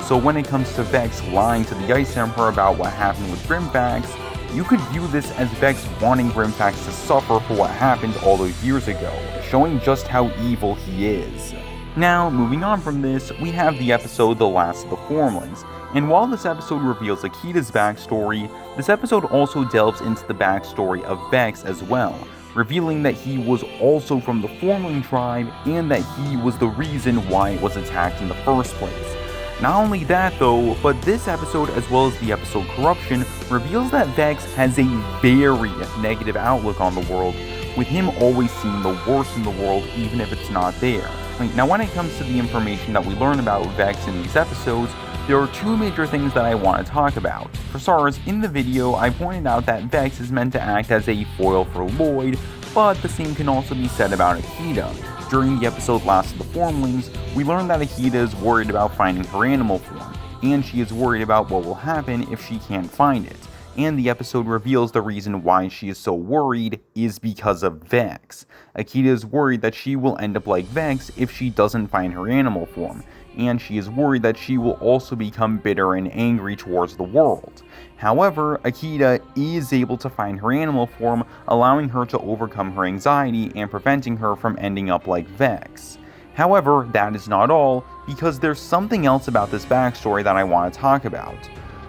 So when it comes to Vex lying to the Ice Emperor about what happened with Grimfax, you could view this as Vex wanting Grimfax to suffer for what happened all those years ago, showing just how evil he is. Now, moving on from this, we have the episode The Last of the Formlings, and while this episode reveals Akita's backstory, this episode also delves into the backstory of Vex as well, revealing that he was also from the Formling tribe and that he was the reason why it was attacked in the first place. Not only that though, but this episode as well as the episode Corruption reveals that Vex has a very negative outlook on the world, with him always seeing the worst in the world even if it's not there. Now when it comes to the information that we learn about Vex in these episodes, there are two major things that I want to talk about. For starters, in the video I pointed out that Vex is meant to act as a foil for Lloyd, but the same can also be said about Akita. During the episode Last of the Formlings, we learn that Akita is worried about finding her animal form, and she is worried about what will happen if she can't find it. And the episode reveals the reason why she is so worried is because of Vex. Akita is worried that she will end up like Vex if she doesn't find her animal form, and she is worried that she will also become bitter and angry towards the world. However, Akita is able to find her animal form, allowing her to overcome her anxiety and preventing her from ending up like Vex. However, that is not all, because there's something else about this backstory that I want to talk about.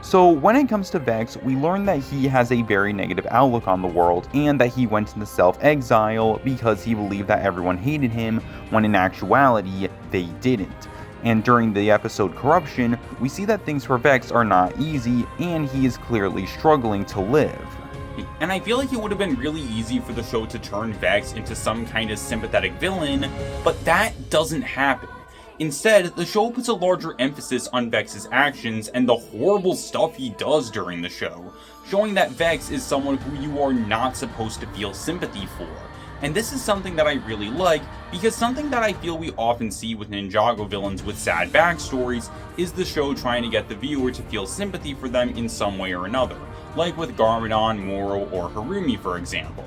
So when it comes to Vex, we learn that he has a very negative outlook on the world, and that he went into self-exile because he believed that everyone hated him, when in actuality, they didn't. And during the episode Corruption, we see that things for Vex are not easy, and he is clearly struggling to live. And I feel like it would have been really easy for the show to turn Vex into some kind of sympathetic villain, but that doesn't happen. Instead, the show puts a larger emphasis on Vex's actions and the horrible stuff he does during the show, showing that Vex is someone who you are not supposed to feel sympathy for. And this is something that I really like, because something that I feel we often see with Ninjago villains with sad backstories is the show trying to get the viewer to feel sympathy for them in some way or another, like with Garmadon, Moro, or Harumi for example.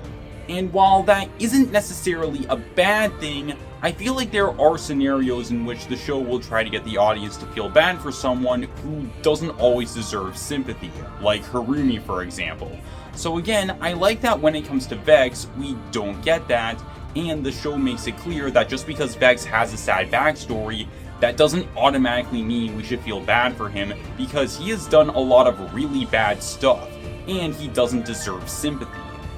And while that isn't necessarily a bad thing, I feel like there are scenarios in which the show will try to get the audience to feel bad for someone who doesn't always deserve sympathy, like Harumi for example. So again, I like that when it comes to Vex, we don't get that, and the show makes it clear that just because Vex has a sad backstory, that doesn't automatically mean we should feel bad for him, because he has done a lot of really bad stuff, and he doesn't deserve sympathy.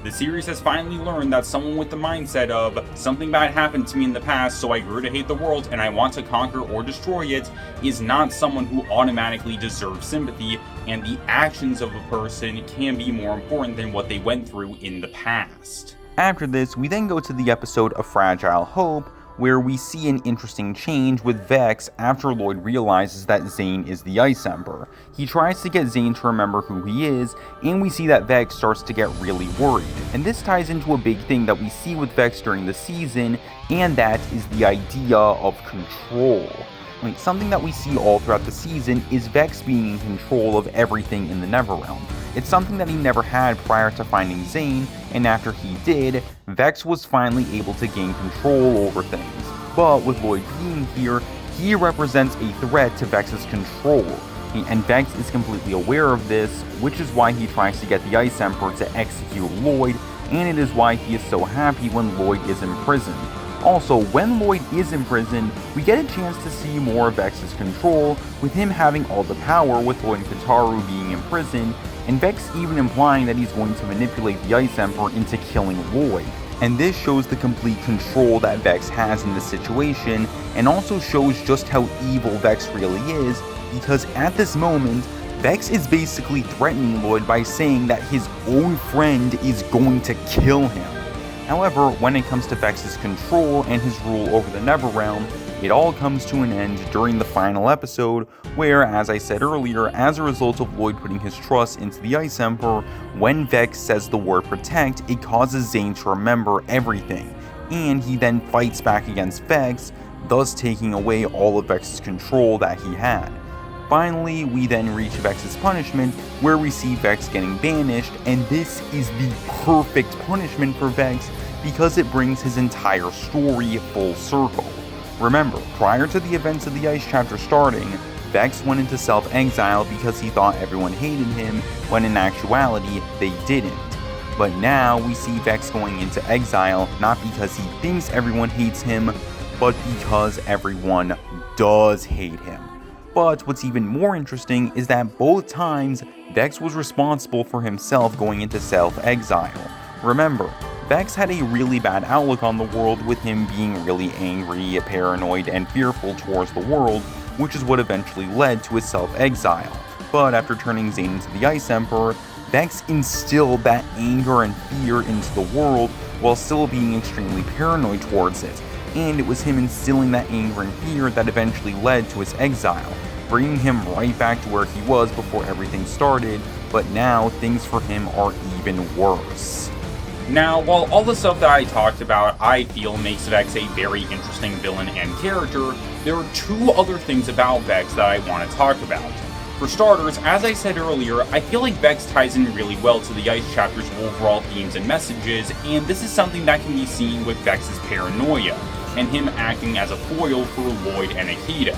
The series has finally learned that someone with the mindset of, something bad happened to me in the past so I grew to hate the world and I want to conquer or destroy it, is not someone who automatically deserves sympathy, and the actions of a person can be more important than what they went through in the past. After this, we then go to the episode A Fragile Hope, where we see an interesting change with Vex after Lloyd realizes that Zane is the Ice Emperor. He tries to get Zane to remember who he is, and we see that Vex starts to get really worried. And this ties into a big thing that we see with Vex during the season, and that is the idea of control. Something that we see all throughout the season is Vex being in control of everything in the Neverrealm. It's something that he never had prior to finding Zane, and after he did, Vex was finally able to gain control over things. But with Lloyd being here, he represents a threat to Vex's control. and Vex is completely aware of this, which is why he tries to get the Ice Emperor to execute Lloyd, and it is why he is so happy when Lloyd is imprisoned. Also, when Lloyd is imprisoned, we get a chance to see more of Vex's control, with him having all the power with Lloyd and Kataru being imprisoned, and Vex even implying that he's going to manipulate the Ice Emperor into killing Lloyd. And this shows the complete control that Vex has in this situation, and also shows just how evil Vex really is, because at this moment, Vex is basically threatening Lloyd by saying that his own friend is going to kill him. However, when it comes to Vex's control and his rule over the Neverrealm, it all comes to an end during the final episode, where, as I said earlier, as a result of Lloyd putting his trust into the Ice Emperor, when Vex says the word protect, it causes Zane to remember everything, and he then fights back against Vex, thus taking away all of Vex's control that he had. Finally, we then reach Vex's punishment, where we see Vex getting banished, and this is the perfect punishment for Vex because it brings his entire story full circle. Remember, prior to the events of the Ice chapter starting, Vex went into self-exile because he thought everyone hated him, when in actuality, they didn't. But now we see Vex going into exile, not because he thinks everyone hates him, but because everyone does hate him. But what's even more interesting is that both times, Vex was responsible for himself going into self-exile. Remember, Vex had a really bad outlook on the world, with him being really angry, paranoid, and fearful towards the world, which is what eventually led to his self-exile. But after turning Zane into the Ice Emperor, Vex instilled that anger and fear into the world while still being extremely paranoid towards it. And it was him instilling that anger and fear that eventually led to his exile, bringing him right back to where he was before everything started, but now things for him are even worse. Now, while all the stuff that I talked about I feel makes Vex a very interesting villain and character, there are two other things about Vex that I want to talk about. For starters, as I said earlier, I feel like Vex ties in really well to the Ice chapter's overall themes and messages, and this is something that can be seen with Vex's paranoia, and him acting as a foil for Lloyd and Akita.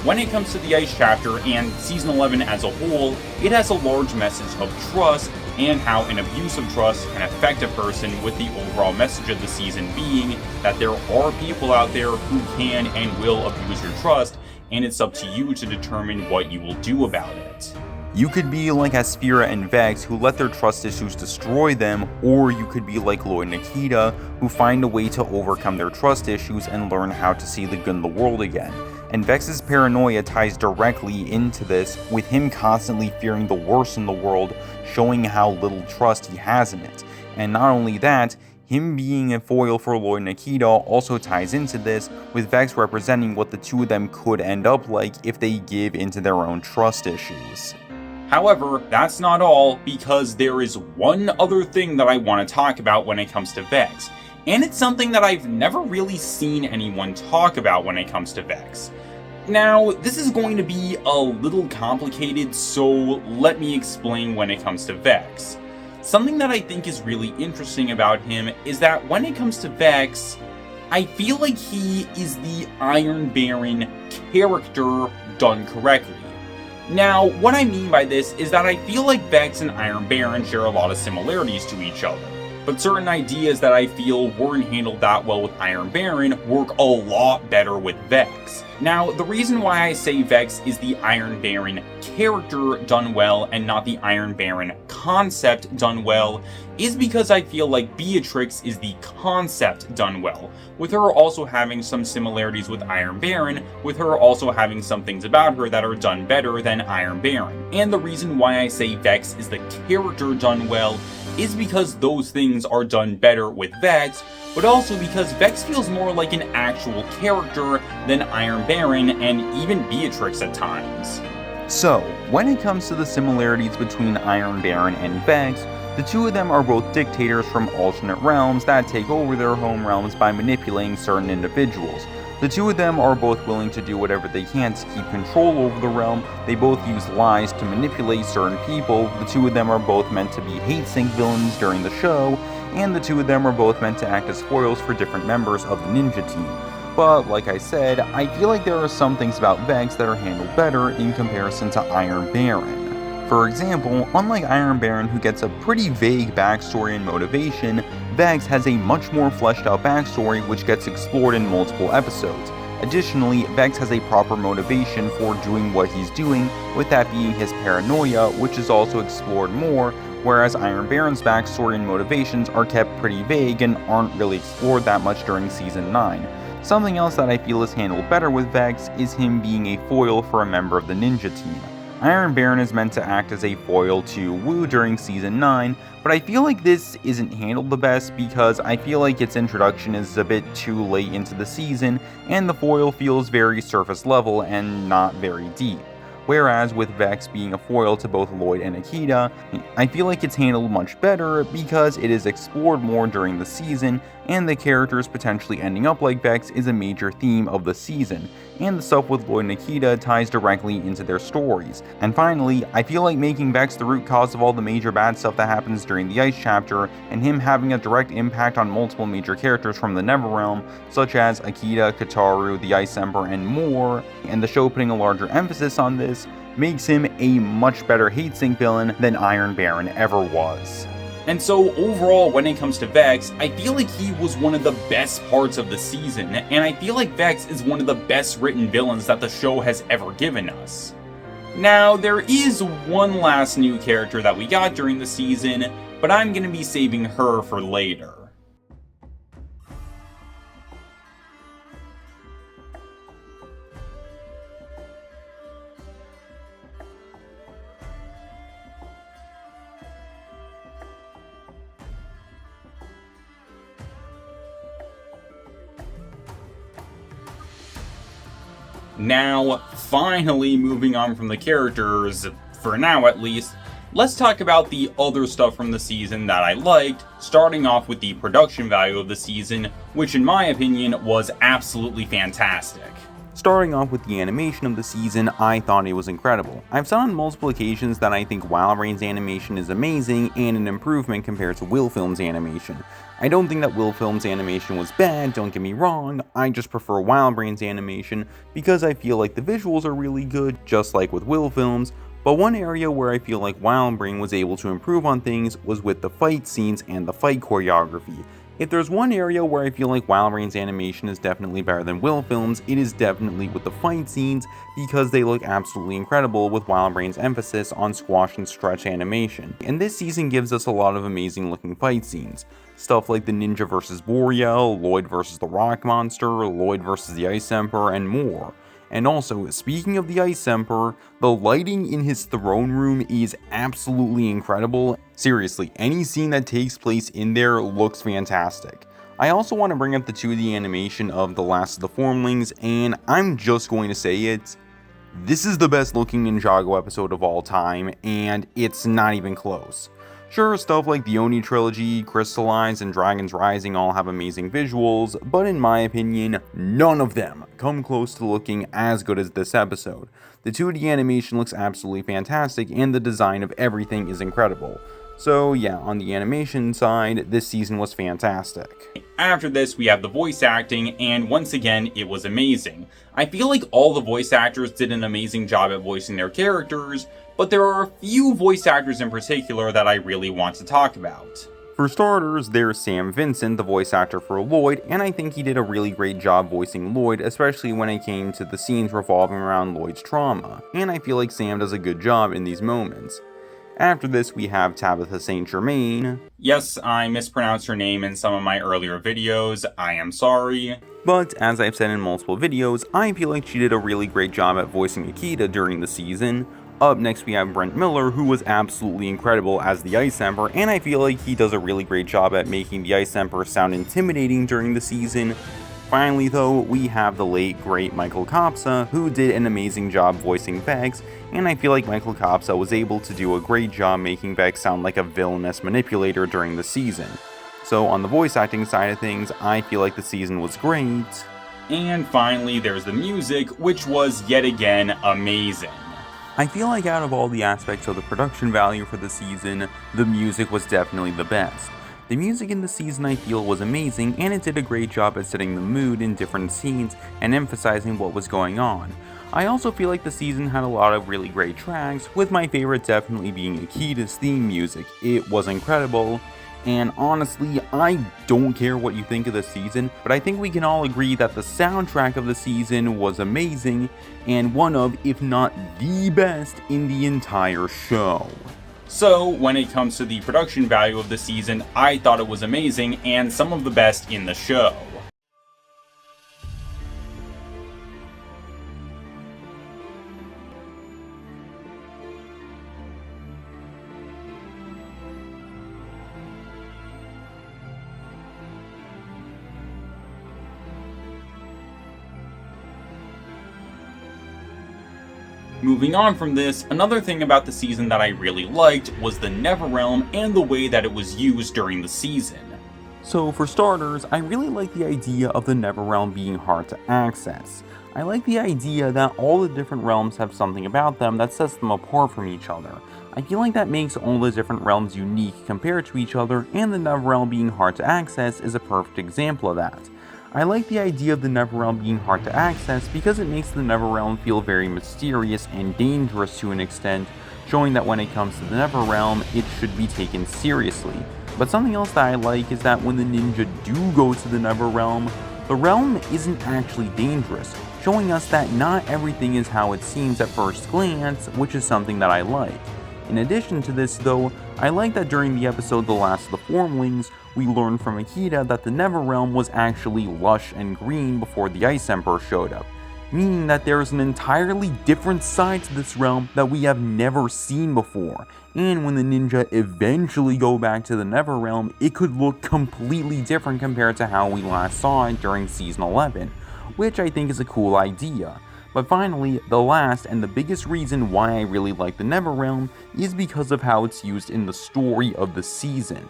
When it comes to the Ice chapter and Season 11 as a whole, it has a large message of trust and how an abuse of trust can affect a person, with the overall message of the season being that there are people out there who can and will abuse your trust, and it's up to you to determine what you will do about it. You could be like Aspira and Vex, who let their trust issues destroy them, or you could be like Lloyd and Akita, who find a way to overcome their trust issues and learn how to see the good in the world again. And Vex's paranoia ties directly into this, with him constantly fearing the worst in the world, showing how little trust he has in it. And not only that, him being a foil for Lloyd and Akita also ties into this, with Vex representing what the two of them could end up like if they give into their own trust issues. However, that's not all, because there is one other thing that I want to talk about when it comes to Vex, and it's something that I've never really seen anyone talk about when it comes to Vex. Now, this is going to be a little complicated, so let me explain when it comes to Vex. Something that I think is really interesting about him is that when it comes to Vex, I feel like he is the Iron Baron character done correctly. Now, what I mean by this is that I feel like Vex and Iron Baron share a lot of similarities to each other, but certain ideas that I feel weren't handled that well with Iron Baron work a lot better with Vex. Now, the reason why I say Vex is the Iron Baron character done well and not the Iron Baron concept done well is because I feel like Beatrix is the concept done well, with her also having some similarities with Iron Baron, with her also having some things about her that are done better than Iron Baron. And the reason why I say Vex is the character done well is because those things are done better with Vex, but also because Vex feels more like an actual character than Iron Baron and even Beatrix at times. So, when it comes to the similarities between Iron Baron and Vex, the two of them are both dictators from alternate realms that take over their home realms by manipulating certain individuals. The two of them are both willing to do whatever they can to keep control over the realm. They both use lies to manipulate certain people. The two of them are both meant to be hate-sync villains during the show, and the two of them are both meant to act as foils for different members of the ninja team. But like I said, I feel like there are some things about Vex that are handled better in comparison to Iron Baron. For example, unlike Iron Baron, who gets a pretty vague backstory and motivation, Vex has a much more fleshed out backstory which gets explored in multiple episodes. Additionally, Vex has a proper motivation for doing what he's doing, with that being his paranoia, which is also explored more, whereas Iron Baron's backstory and motivations are kept pretty vague and aren't really explored that much during Season 9. Something else that I feel is handled better with Vex is him being a foil for a member of the ninja team. Iron Baron is meant to act as a foil to Wu during Season 9, but I feel like this isn't handled the best because I feel like its introduction is a bit too late into the season, and the foil feels very surface level and not very deep. Whereas with Vex being a foil to both Lloyd and Akita, I feel like it's handled much better because it is explored more during the season, and the characters potentially ending up like Vex is a major theme of the season, and the stuff with Lloyd and Akita ties directly into their stories. And finally, I feel like making Vex the root cause of all the major bad stuff that happens during the Ice chapter, and him having a direct impact on multiple major characters from the Neverrealm, such as Akita, Kataru, the Ice Emperor, and more, and the show putting a larger emphasis on this, makes him a much better hate-sync villain than Iron Baron ever was. And so overall, when it comes to Vex, I feel like he was one of the best parts of the season, and I feel like Vex is one of the best written villains that the show has ever given us. Now, there is one last new character that we got during the season, but I'm going to be saving her for later. Now, finally moving on from the characters, for now at least, let's talk about the other stuff from the season that I liked, starting off with the production value of the season, which in my opinion was absolutely fantastic. Starting off with the animation of the season, I thought it was incredible. I've said on multiple occasions that I think WildBrain's animation is amazing and an improvement compared to WillFilm's animation. I don't think that WillFilm's animation was bad, don't get me wrong, I just prefer WildBrain's animation because I feel like the visuals are really good, just like with WillFilm's, but one area where I feel like WildBrain was able to improve on things was with the fight scenes and the fight choreography. If there's one area where I feel like WildBrain's animation is definitely better than WillFilm's, it is definitely with the fight scenes because they look absolutely incredible with WildBrain's emphasis on squash and stretch animation. And this season gives us a lot of amazing looking fight scenes. Stuff like the Ninja vs. Boreal, Lloyd vs. the Rock Monster, Lloyd vs. the Ice Emperor, and more. And also, speaking of the Ice Emperor, the lighting in his throne room is absolutely incredible. Seriously, any scene that takes place in there looks fantastic. I also want to bring up the 2D animation of The Last of the Formlings, and I'm just going to say it. This is the best looking Ninjago episode of all time, and it's not even close. Sure, stuff like the Oni trilogy, Crystallize, and Dragon's Rising all have amazing visuals, but in my opinion, none of them come close to looking as good as this episode. The 2D animation looks absolutely fantastic, and the design of everything is incredible. So yeah, on the animation side, this season was fantastic. After this, we have the voice acting, and once again, it was amazing. I feel like all the voice actors did an amazing job at voicing their characters, but there are a few voice actors in particular that I really want to talk about. For starters, there's Sam Vincent, the voice actor for Lloyd, and I think he did a really great job voicing Lloyd, especially when it came to the scenes revolving around Lloyd's trauma, and I feel like Sam does a good job in these moments. After this, we have Tabitha St. Germain. Yes, I mispronounced her name in some of my earlier videos, I am sorry. But as I've said in multiple videos, I feel like she did a really great job at voicing Akita during the season. Up next we have Brent Miller, who was absolutely incredible as the Ice Emperor, and I feel like he does a really great job at making the Ice Emperor sound intimidating during the season. Finally though, we have the late great Michael Kopsa, who did an amazing job voicing Vex, and I feel like Michael Kopsa was able to do a great job making Vex sound like a villainous manipulator during the season. So on the voice acting side of things, I feel like the season was great. And finally, there's the music, which was yet again amazing. I feel like out of all the aspects of the production value for the season, the music was definitely the best. The music in the season I feel was amazing, and it did a great job at setting the mood in different scenes and emphasizing what was going on. I also feel like the season had a lot of really great tracks, with my favorite definitely being Akita's theme music. It was incredible, and honestly, I don't care what you think of the season, but I think we can all agree that the soundtrack of the season was amazing, and one of, if not the best, in the entire show. So, when it comes to the production value of the season, I thought it was amazing and some of the best in the show. Moving on from this, another thing about the season that I really liked was the Neverrealm and the way that it was used during the season. So for starters, I really like the idea of the Neverrealm being hard to access. I like the idea that all the different realms have something about them that sets them apart from each other. I feel like that makes all the different realms unique compared to each other, and the Neverrealm being hard to access is a perfect example of that. I like the idea of the Neverrealm being hard to access because it makes the Neverrealm feel very mysterious and dangerous to an extent, showing that when it comes to the Neverrealm, it should be taken seriously. But something else that I like is that when the ninja do go to the Neverrealm, the realm isn't actually dangerous, showing us that not everything is how it seems at first glance, which is something that I like. In addition to this though, I like that during the episode The Last of the Formlings, we learned from Akita that the Neverrealm was actually lush and green before the Ice Emperor showed up, meaning that there is an entirely different side to this realm that we have never seen before, and when the ninja eventually go back to the Neverrealm, it could look completely different compared to how we last saw it during Season 11, which I think is a cool idea. But finally, the last and the biggest reason why I really like the Neverrealm is because of how it's used in the story of the season.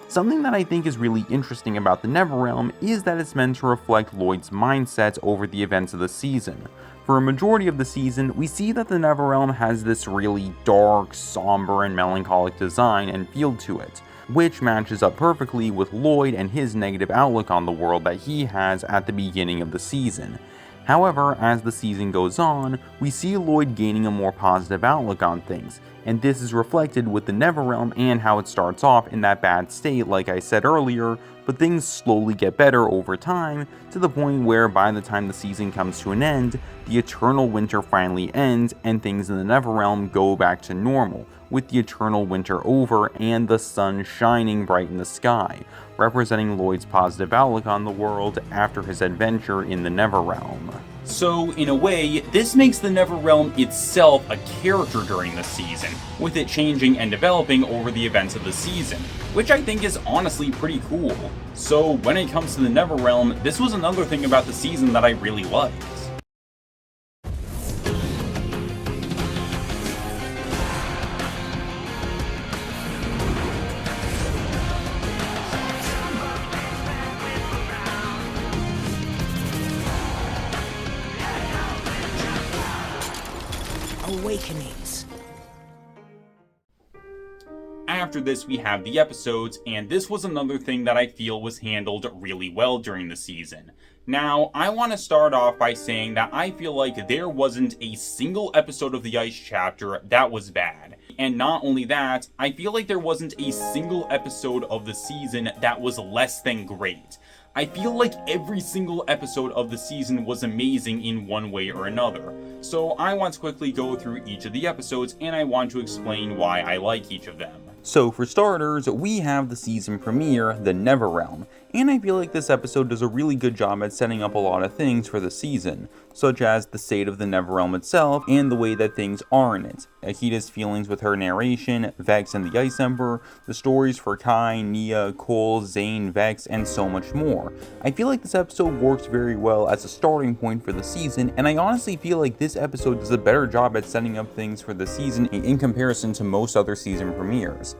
Something that I think is really interesting about the Neverrealm is that it's meant to reflect Lloyd's mindset over the events of the season. For a majority of the season, we see that the Neverrealm has this really dark, somber, and melancholic design and feel to it, which matches up perfectly with Lloyd and his negative outlook on the world that he has at the beginning of the season. However, as the season goes on, we see Lloyd gaining a more positive outlook on things, and this is reflected with the Neverrealm and how it starts off in that bad state like I said earlier, but things slowly get better over time, to the point where by the time the season comes to an end, the eternal winter finally ends and things in the Neverrealm go back to normal, with the eternal winter over and the sun shining bright in the sky, representing Lloyd's positive outlook on the world after his adventure in the Neverrealm. So, in a way, this makes the Neverrealm itself a character during the season, with it changing and developing over the events of the season, which I think is honestly pretty cool. So, when it comes to the Neverrealm, this was another thing about the season that I really liked. Awakenings. After this, we have the episodes, and this was another thing that I feel was handled really well during the season. Now, I want to start off by saying that I feel like there wasn't a single episode of the Ice chapter that was bad. And not only that, I feel like there wasn't a single episode of the season that was less than great. I feel like every single episode of the season was amazing in one way or another. So I want to quickly go through each of the episodes, and I want to explain why I like each of them. So for starters, we have the season premiere, The Neverrealm, and I feel like this episode does a really good job at setting up a lot of things for the season, such as the state of the Neverrealm itself and the way that things are in it, Akita's feelings with her narration, Vex and the Ice Emperor, the stories for Kai, Nia, Cole, Zane, Vex, and so much more. I feel like this episode works very well as a starting point for the season, and I honestly feel like this episode does a better job at setting up things for the season in comparison to most other season premieres.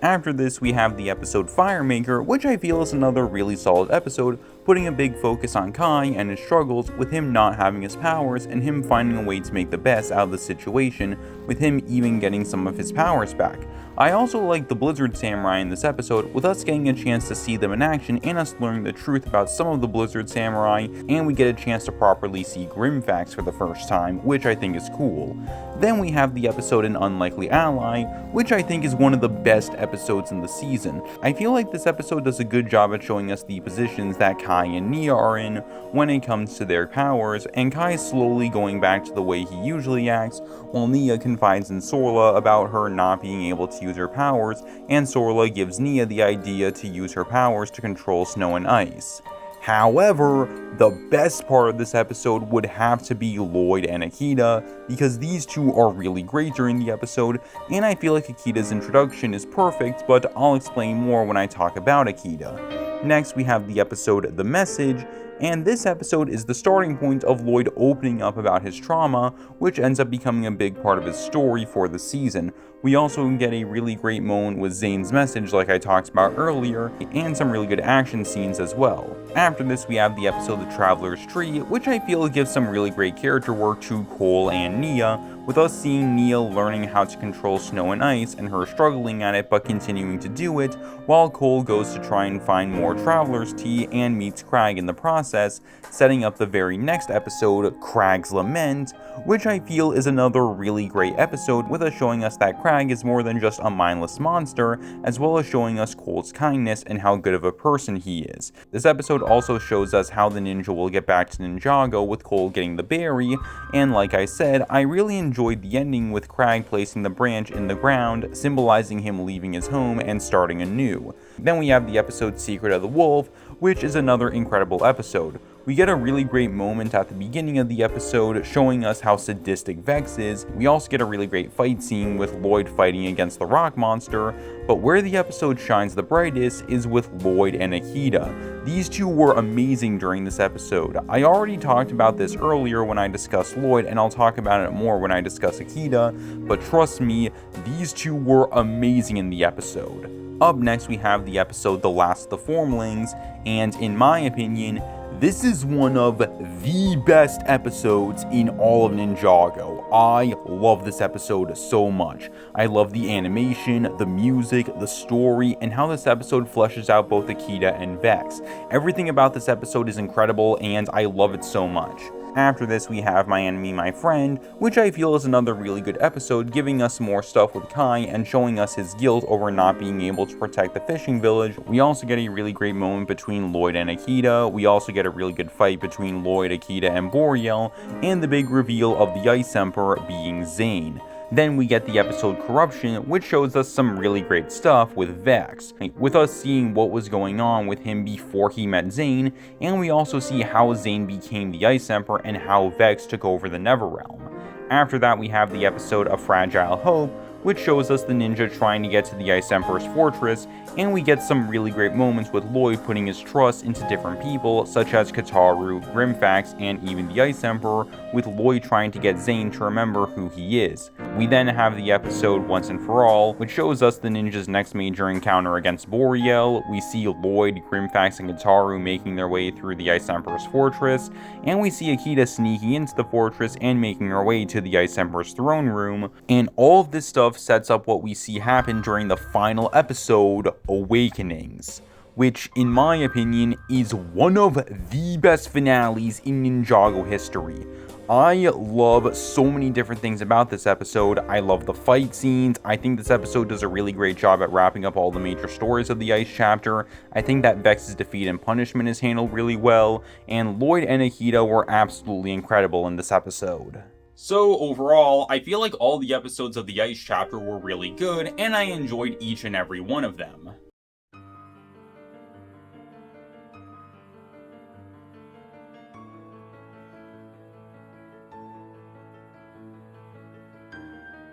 After this, we have the episode Firemaker, which I feel is another really solid episode, putting a big focus on Kai and his struggles with him not having his powers and him finding a way to make the best out of the situation, with him even getting some of his powers back. I also like the Blizzard Samurai in this episode, with us getting a chance to see them in action and us learning the truth about some of the Blizzard Samurai, and we get a chance to properly see Grimfax for the first time, which I think is cool. Then we have the episode An Unlikely Ally, which I think is one of the best episodes in the season. I feel like this episode does a good job at showing us the positions that Kai and Nia are in when it comes to their powers, and Kai slowly going back to the way he usually acts, while Nia confides in Sorla about her not being able to use her powers, and Sorla gives Nia the idea to use her powers to control snow and ice. However, the best part of this episode would have to be Lloyd and Akita, because these two are really great during the episode, and I feel like Akita's introduction is perfect, but I'll explain more when I talk about Akita. Next, we have the episode The Message, and this episode is the starting point of Lloyd opening up about his trauma, which ends up becoming a big part of his story for the season. We also get a really great moment with Zane's message like I talked about earlier, and some really good action scenes as well. After this, we have the episode The Traveler's Tree, which I feel gives some really great character work to Cole and Nia, with us seeing Nia learning how to control snow and ice and her struggling at it but continuing to do it, while Cole goes to try and find more Traveler's Tea and meets Crag in the process, setting up the very next episode, Crag's Lament, which I feel is another really great episode, with us showing us that Crag is more than just a mindless monster, as well as showing us Cole's kindness and how good of a person he is. This episode also shows us how the ninja will get back to Ninjago with Cole getting the berry, and like I said, I really enjoyed the ending with Crag placing the branch in the ground, symbolizing him leaving his home and starting anew. Then we have the episode Secret of the Wolf, which is another incredible episode. We get a really great moment at the beginning of the episode showing us how sadistic Vex is. We also get a really great fight scene with Lloyd fighting against the rock monster, but where the episode shines the brightest is with Lloyd and Akita. These two were amazing during this episode. I already talked about this earlier when I discussed Lloyd, and I'll talk about it more when I discuss Akita, but trust me, these two were amazing in the episode. Up next, we have the episode The Last of the Formlings, and in my opinion, this is one of the best episodes in all of Ninjago. I love this episode so much. I love the animation, the music, the story, and how this episode fleshes out both Akita and Vex. Everything about this episode is incredible, and I love it so much. After this, we have My Enemy, My Friend, which I feel is another really good episode, giving us more stuff with Kai and showing us his guilt over not being able to protect the fishing village. We also get a really great moment between Lloyd and Akita. We also get a really good fight between Lloyd, Akita, and Boreal, and the big reveal of the Ice Emperor being Zane. Then we get the episode Corruption, which shows us some really great stuff with Vex, with us seeing what was going on with him before he met Zane, and we also see how Zane became the Ice Emperor and how Vex took over the Neverrealm. After that, we have the episode A Fragile Hope, which shows us the ninja trying to get to the Ice Emperor's fortress, and we get some really great moments with Lloyd putting his trust into different people, such as Kataru, Grimfax, and even the Ice Emperor, with Lloyd trying to get Zane to remember who he is. We then have the episode Once and For All, which shows us the ninja's next major encounter against Boreal. We see Lloyd, Grimfax, and Kataru making their way through the Ice Emperor's fortress, and we see Akita sneaking into the fortress and making her way to the Ice Emperor's throne room, and all of this stuff sets up what we see happen during the final episode, Awakenings, which in my opinion is one of the best finales in Ninjago history. I love so many different things about this episode. I love the fight scenes. I think this episode does a really great job at wrapping up all the major stories of the Ice chapter. I think that Vex's defeat and punishment is handled really well, and Lloyd and Akita were absolutely incredible in this episode. So overall, I feel like all the episodes of the Ice chapter were really good, and I enjoyed each and every one of them.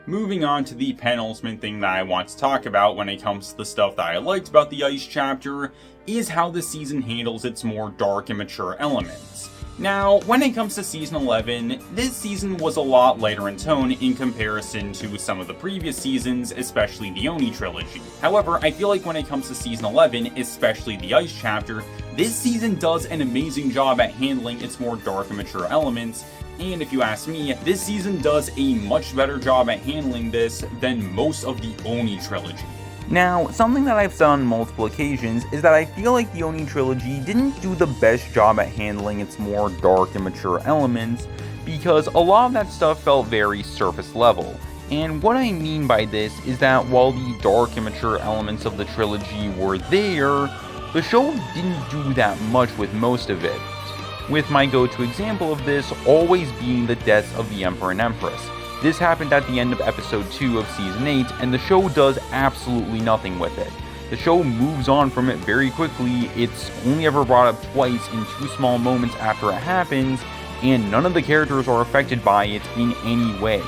Moving on to the penultimate thing that I want to talk about when it comes to the stuff that I liked about the Ice chapter, is how the season handles its more dark and mature elements. Now, when it comes to Season 11, this season was a lot lighter in tone in comparison to some of the previous seasons, especially the Oni trilogy. However, I feel like when it comes to Season 11, especially the Ice chapter, this season does an amazing job at handling its more dark and mature elements, and if you ask me, this season does a much better job at handling this than most of the Oni trilogy. Now, something that I've said on multiple occasions is that I feel like the Oni trilogy didn't do the best job at handling its more dark and mature elements, because a lot of that stuff felt very surface level. And what I mean by this is that while the dark and mature elements of the trilogy were there, the show didn't do that much with most of it. With my go-to example of this always being the deaths of the Emperor and Empress. This happened at the end of episode 2 of season 8, and the show does absolutely nothing with it. The show moves on from it very quickly, it's only ever brought up twice in 2 small moments after it happens, and none of the characters are affected by it in any way.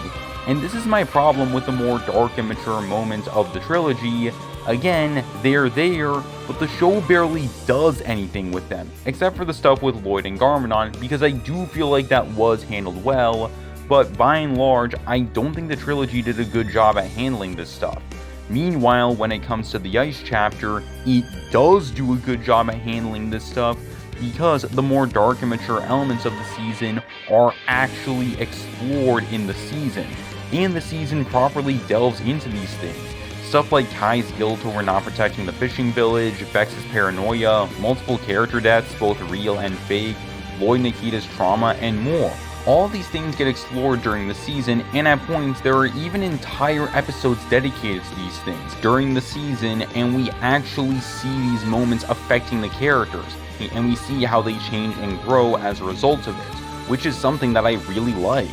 And this is my problem with the more dark and mature moments of the trilogy. Again, they're there, but the show barely does anything with them, except for the stuff with Lloyd and Garmadon, because I do feel like that was handled well, but by and large, I don't think the trilogy did a good job at handling this stuff. Meanwhile, when it comes to the Ice chapter, it does do a good job at handling this stuff, because the more dark and mature elements of the season are actually explored in the season, and the season properly delves into these things. Stuff like Kai's guilt over not protecting the fishing village, Vex's paranoia, multiple character deaths, both real and fake, Lloyd and Nikita's trauma, and more. All these things get explored during the season, and at points there are even entire episodes dedicated to these things during the season, and we actually see these moments affecting the characters, and we see how they change and grow as a result of it, which is something that I really like.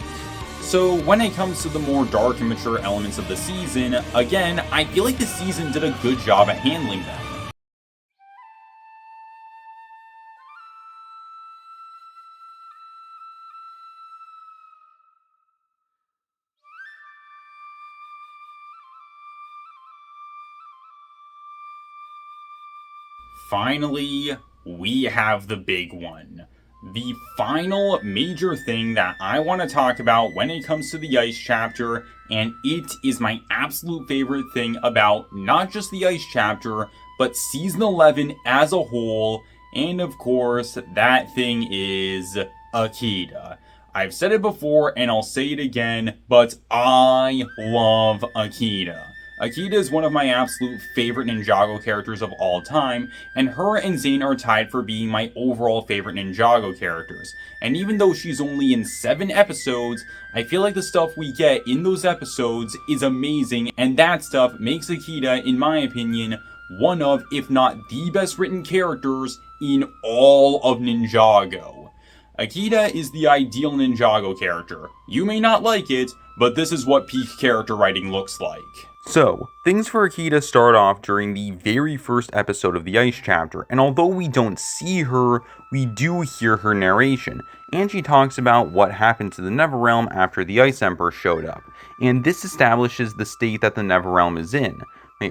So when it comes to the more dark and mature elements of the season, again, I feel like the season did a good job at handling them. Finally, we have the big one. The final major thing that I want to talk about when it comes to the Ice chapter, and it is my absolute favorite thing about not just the Ice chapter, but season 11 as a whole, and of course, that thing is Akita. I've said it before and I'll say it again, but I love Akita. Akita is one of my absolute favorite Ninjago characters of all time, and her and Zane are tied for being my overall favorite Ninjago characters. And even though she's only in 7 episodes, I feel like the stuff we get in those episodes is amazing, and that stuff makes Akita, in my opinion, one of, if not the best written characters in all of Ninjago. Akita is the ideal Ninjago character. You may not like it, but this is what peak character writing looks like. So, things for Akita start off during the very first episode of the Ice chapter, and although we don't see her, we do hear her narration, and she talks about what happened to the Neverrealm after the Ice Emperor showed up, and this establishes the state that the Neverrealm is in.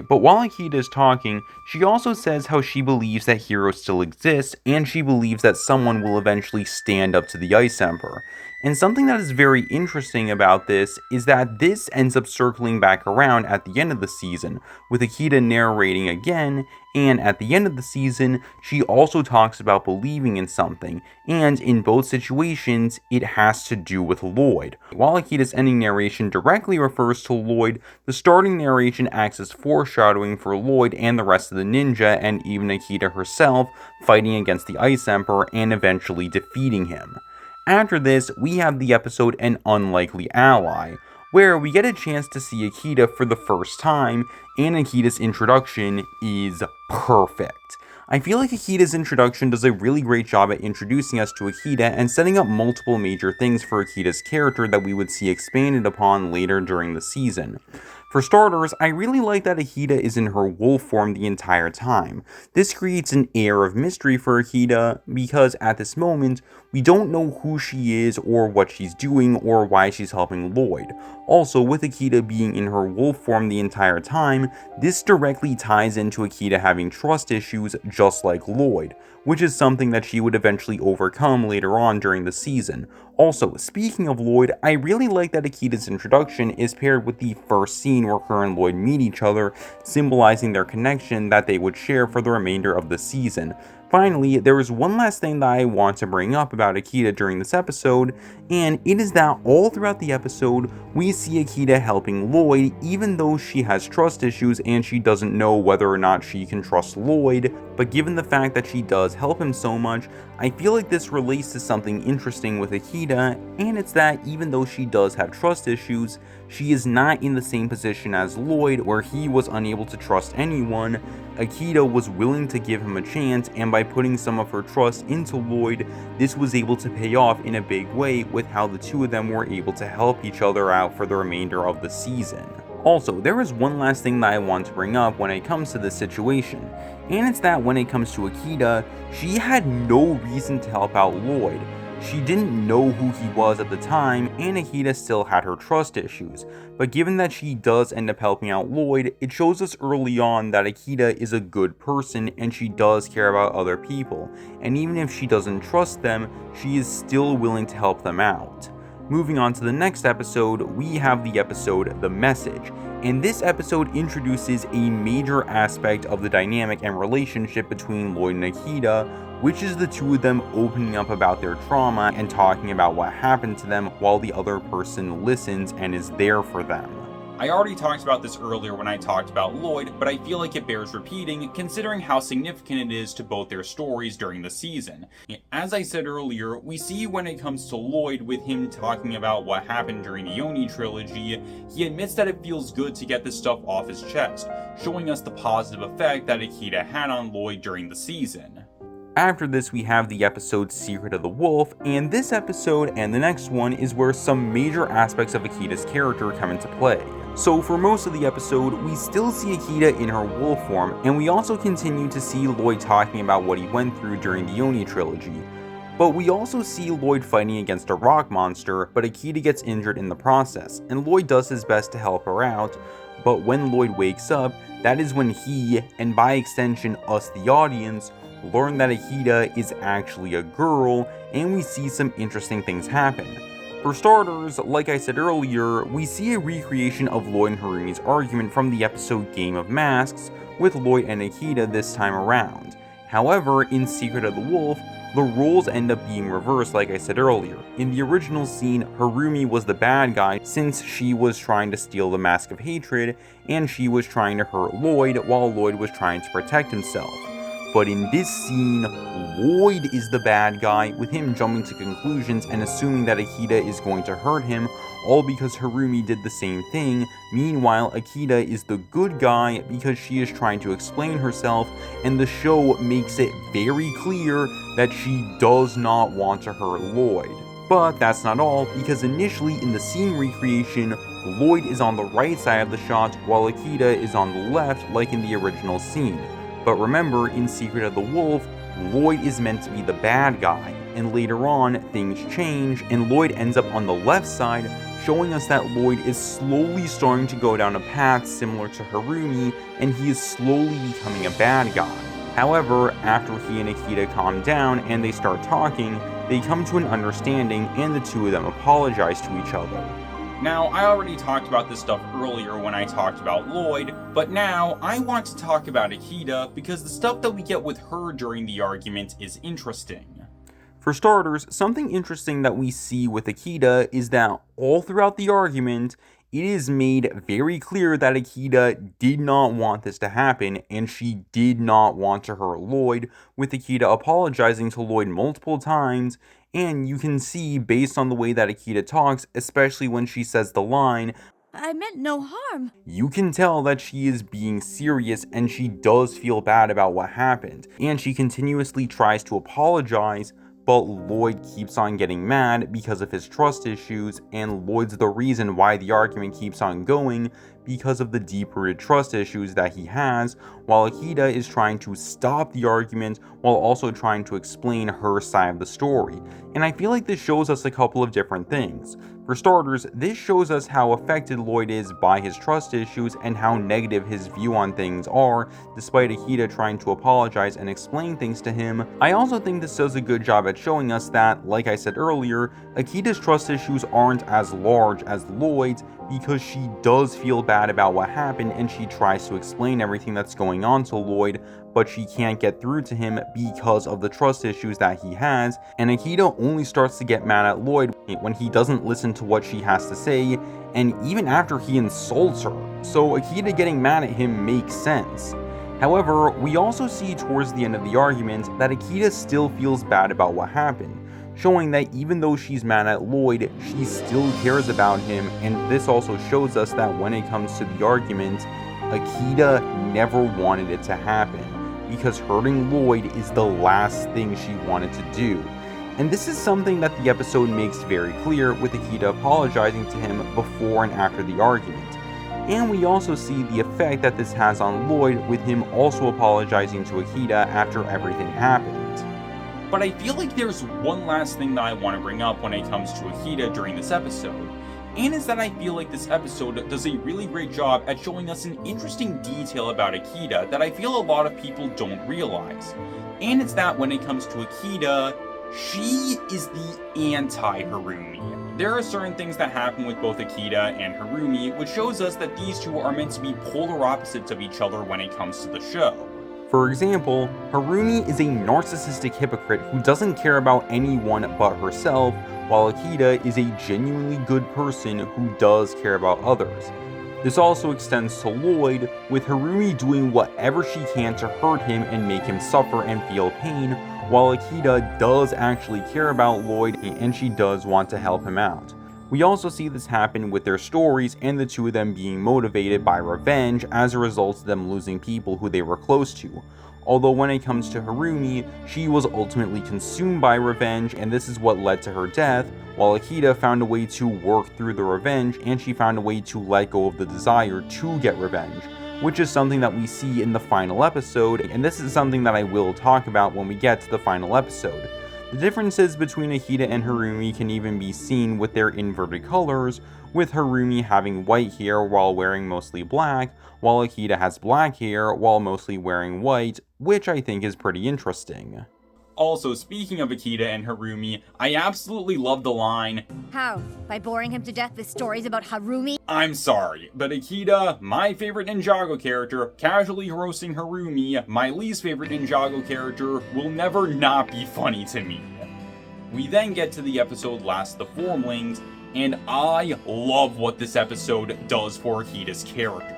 But while Akita is talking, she also says how she believes that heroes still exist, and she believes that someone will eventually stand up to the Ice Emperor. And something that is very interesting about this is that this ends up circling back around at the end of the season, with Akita narrating again, and at the end of the season, she also talks about believing in something, and in both situations, it has to do with Lloyd. While Akita's ending narration directly refers to Lloyd, the starting narration acts as foreshadowing for Lloyd and the rest of the ninja, and even Akita herself, fighting against the Ice Emperor and eventually defeating him. After this, we have the episode An Unlikely Ally, where we get a chance to see Akita for the first time, and Akita's introduction is perfect. I feel like Akita's introduction does a really great job at introducing us to Akita and setting up multiple major things for Akita's character that we would see expanded upon later during the season. For starters, I really like that Akita is in her wolf form the entire time. This creates an air of mystery for Akita because at this moment, we don't know who she is or what she's doing or why she's helping Lloyd. Also, with Akita being in her wolf form the entire time, this directly ties into Akita having trust issues just like Lloyd, which is something that she would eventually overcome later on during the season. Also, speaking of Lloyd, I really like that Akita's introduction is paired with the first scene where her and Lloyd meet each other, symbolizing their connection that they would share for the remainder of the season. Finally, there is one last thing that I want to bring up about Akita during this episode, and it is that all throughout the episode, we see Akita helping Lloyd even though she has trust issues and she doesn't know whether or not she can trust Lloyd, but given the fact that she does help him so much, I feel like this relates to something interesting with Akita, and it's that even though she does have trust issues, she is not in the same position as Lloyd where he was unable to trust anyone. Akita was willing to give him a chance, and by putting some of her trust into Lloyd, this was able to pay off in a big way with how the two of them were able to help each other out for the remainder of the season. Also, there is one last thing that I want to bring up when it comes to this situation, and it's that when it comes to Akita, she had no reason to help out Lloyd. She didn't know who he was at the time, and Akita still had her trust issues, but given that she does end up helping out Lloyd, it shows us early on that Akita is a good person and she does care about other people, and even if she doesn't trust them, she is still willing to help them out. Moving on to the next episode, we have the episode The Message, and this episode introduces a major aspect of the dynamic and relationship between Lloyd and Akita, which is the two of them opening up about their trauma and talking about what happened to them while the other person listens and is there for them. I already talked about this earlier when I talked about Lloyd, but I feel like it bears repeating considering how significant it is to both their stories during the season. As I said earlier, we see when it comes to Lloyd with him talking about what happened during the Oni trilogy, he admits that it feels good to get this stuff off his chest, showing us the positive effect that Akita had on Lloyd during the season. After this, we have the episode Secret of the Wolf, and this episode and the next one is where some major aspects of Akita's character come into play. So for most of the episode, we still see Akita in her wolf form, and we also continue to see Lloyd talking about what he went through during the Oni trilogy. But we also see Lloyd fighting against a rock monster, but Akita gets injured in the process, and Lloyd does his best to help her out, but when Lloyd wakes up, that is when he, and by extension us the audience, learn that Akita is actually a girl, and we see some interesting things happen. For starters, like I said earlier, we see a recreation of Lloyd and Harumi's argument from the episode Game of Masks, with Lloyd and Akita this time around. However, in Secret of the Wolf, the roles end up being reversed like I said earlier. In the original scene, Harumi was the bad guy since she was trying to steal the Mask of Hatred, and she was trying to hurt Lloyd while Lloyd was trying to protect himself. But in this scene, Lloyd is the bad guy, with him jumping to conclusions and assuming that Akita is going to hurt him, all because Harumi did the same thing. Meanwhile, Akita is the good guy because she is trying to explain herself, and the show makes it very clear that she does not want to hurt Lloyd. But that's not all, because initially in the scene recreation, Lloyd is on the right side of the shot while Akita is on the left like in the original scene. But remember, in Secret of the Wolf, Lloyd is meant to be the bad guy, and later on, things change, and Lloyd ends up on the left side, showing us that Lloyd is slowly starting to go down a path similar to Harumi, and he is slowly becoming a bad guy. However, after he and Akita calm down and they start talking, they come to an understanding, and the two of them apologize to each other. Now, I already talked about this stuff earlier when I talked about Lloyd, but now I want to talk about Akita because the stuff that we get with her during the argument is interesting. For starters, something interesting that we see with Akita is that all throughout the argument, it is made very clear that Akita did not want this to happen, and she did not want to hurt Lloyd, with Akita apologizing to Lloyd multiple times. And you can see, based on the way that Akita talks, especially when she says the line, I meant no harm. You can tell that she is being serious and she does feel bad about what happened. And she continuously tries to apologize, but Lloyd keeps on getting mad because of his trust issues, and Lloyd's the reason why the argument keeps on going because of the deep-rooted trust issues that he has, while Akita is trying to stop the argument while also trying to explain her side of the story. And I feel like this shows us a couple of different things. For starters, this shows us how affected Lloyd is by his trust issues and how negative his view on things are, despite Akita trying to apologize and explain things to him. I also think this does a good job at showing us that, like I said earlier, Akita's trust issues aren't as large as Lloyd's, because she does feel bad about what happened and she tries to explain everything that's going on to Lloyd, but she can't get through to him because of the trust issues that he has, and Akita only starts to get mad at Lloyd when he doesn't listen to what she has to say, and even after he insults her. So Akita getting mad at him makes sense. However, we also see towards the end of the argument that Akita still feels bad about what happened, showing that even though she's mad at Lloyd, she still cares about him, and this also shows us that when it comes to the argument, Akita never wanted it to happen, because hurting Lloyd is the last thing she wanted to do. And this is something that the episode makes very clear, with Akita apologizing to him before and after the argument. And we also see the effect that this has on Lloyd, with him also apologizing to Akita after everything happened. But I feel like there's one last thing that I want to bring up when it comes to Akita during this episode, and is that I feel like this episode does a really great job at showing us an interesting detail about Akita that I feel a lot of people don't realize. And it's that when it comes to Akita, she is the anti-Harumi. There are certain things that happen with both Akita and Harumi, which shows us that these two are meant to be polar opposites of each other when it comes to the show. For example, Harumi is a narcissistic hypocrite who doesn't care about anyone but herself, while Akita is a genuinely good person who does care about others. This also extends to Lloyd, with Harumi doing whatever she can to hurt him and make him suffer and feel pain, while Akita does actually care about Lloyd and she does want to help him out. We also see this happen with their stories and the two of them being motivated by revenge as a result of them losing people who they were close to. Although when it comes to Harumi, she was ultimately consumed by revenge and this is what led to her death, while Akita found a way to work through the revenge and she found a way to let go of the desire to get revenge, which is something that we see in the final episode, and this is something that I will talk about when we get to the final episode. The differences between Akita and Harumi can even be seen with their inverted colors, with Harumi having white hair while wearing mostly black, while Akita has black hair while mostly wearing white, which I think is pretty interesting. Also, speaking of Akita and Harumi, I absolutely love the line, How? By boring him to death with stories about Harumi? "I'm sorry, but Akita, my favorite Ninjago character, casually roasting Harumi, my least favorite Ninjago character, will never not be funny to me." We then get to the episode Last of the Formlings, and I love what this episode does for Akita's character.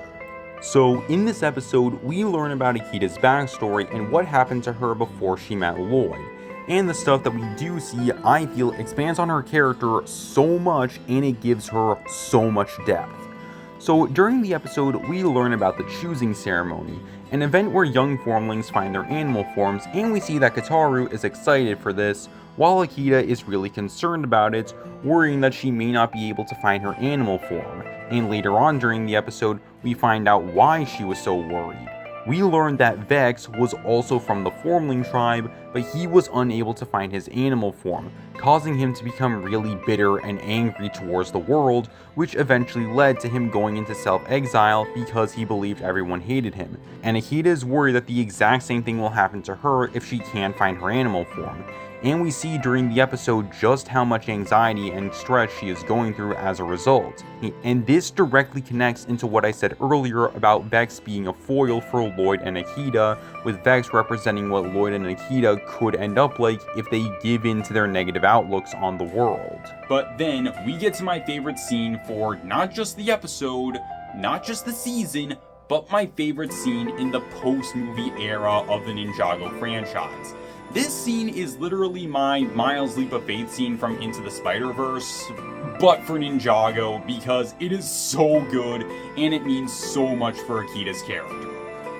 So in this episode, we learn about Akita's backstory and what happened to her before she met Lloyd. And the stuff that we do see, I feel, expands on her character so much and it gives her so much depth. So during the episode, we learn about the choosing ceremony, an event where young formlings find their animal forms, and we see that Kataru is excited for this, while Akita is really concerned about it, worrying that she may not be able to find her animal form. And later on during the episode, we find out why she was so worried. We learned that Vex was also from the Formling tribe, but he was unable to find his animal form, causing him to become really bitter and angry towards the world, which eventually led to him going into self-exile because he believed everyone hated him. And Akita is worried that the exact same thing will happen to her if she can't find her animal form. And we see during the episode just how much anxiety and stress she is going through as a result. And this directly connects into what I said earlier about Vex being a foil for Lloyd and Akita, with Vex representing what Lloyd and Akita could end up like if they give in to their negative outlooks on the world. But then we get to my favorite scene for not just the episode, not just the season, but my favorite scene in the post-movie era of the Ninjago franchise. This scene is literally my Miles Leap of Faith scene from Into the Spider-Verse, but for Ninjago, because it is so good and it means so much for Akita's character.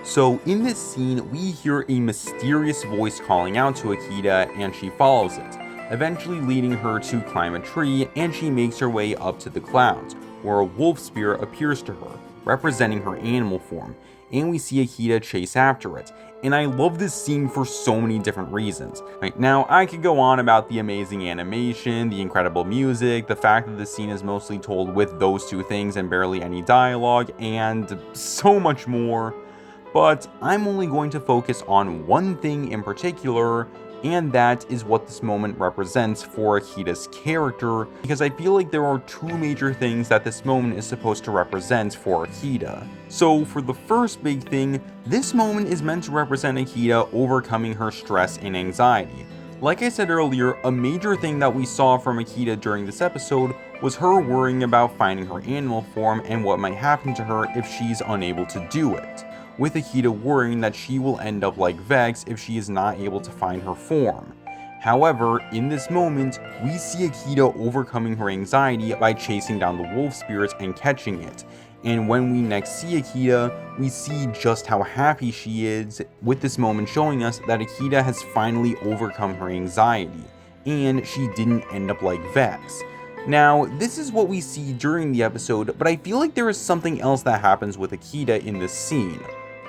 So in this scene, we hear a mysterious voice calling out to Akita and she follows it, eventually leading her to climb a tree, and she makes her way up to the clouds, where a wolf spear appears to her, representing her animal form, and we see Akita chase after it. And I love this scene for so many different reasons. Right now, I could go on about the amazing animation, the incredible music, the fact that the scene is mostly told with those two things and barely any dialogue, and so much more. But I'm only going to focus on one thing in particular, and that is what this moment represents for Akita's character, because I feel like there are two major things that this moment is supposed to represent for Akita. So for the first big thing, this moment is meant to represent Akita overcoming her stress and anxiety. Like I said earlier, a major thing that we saw from Akita during this episode was her worrying about finding her animal form and what might happen to her if she's unable to do it, with Akita worrying that she will end up like Vex if she is not able to find her form. However, in this moment, we see Akita overcoming her anxiety by chasing down the wolf spirit and catching it. And when we next see Akita, we see just how happy she is, with this moment showing us that Akita has finally overcome her anxiety, and she didn't end up like Vex. Now, this is what we see during the episode, but I feel like there is something else that happens with Akita in this scene.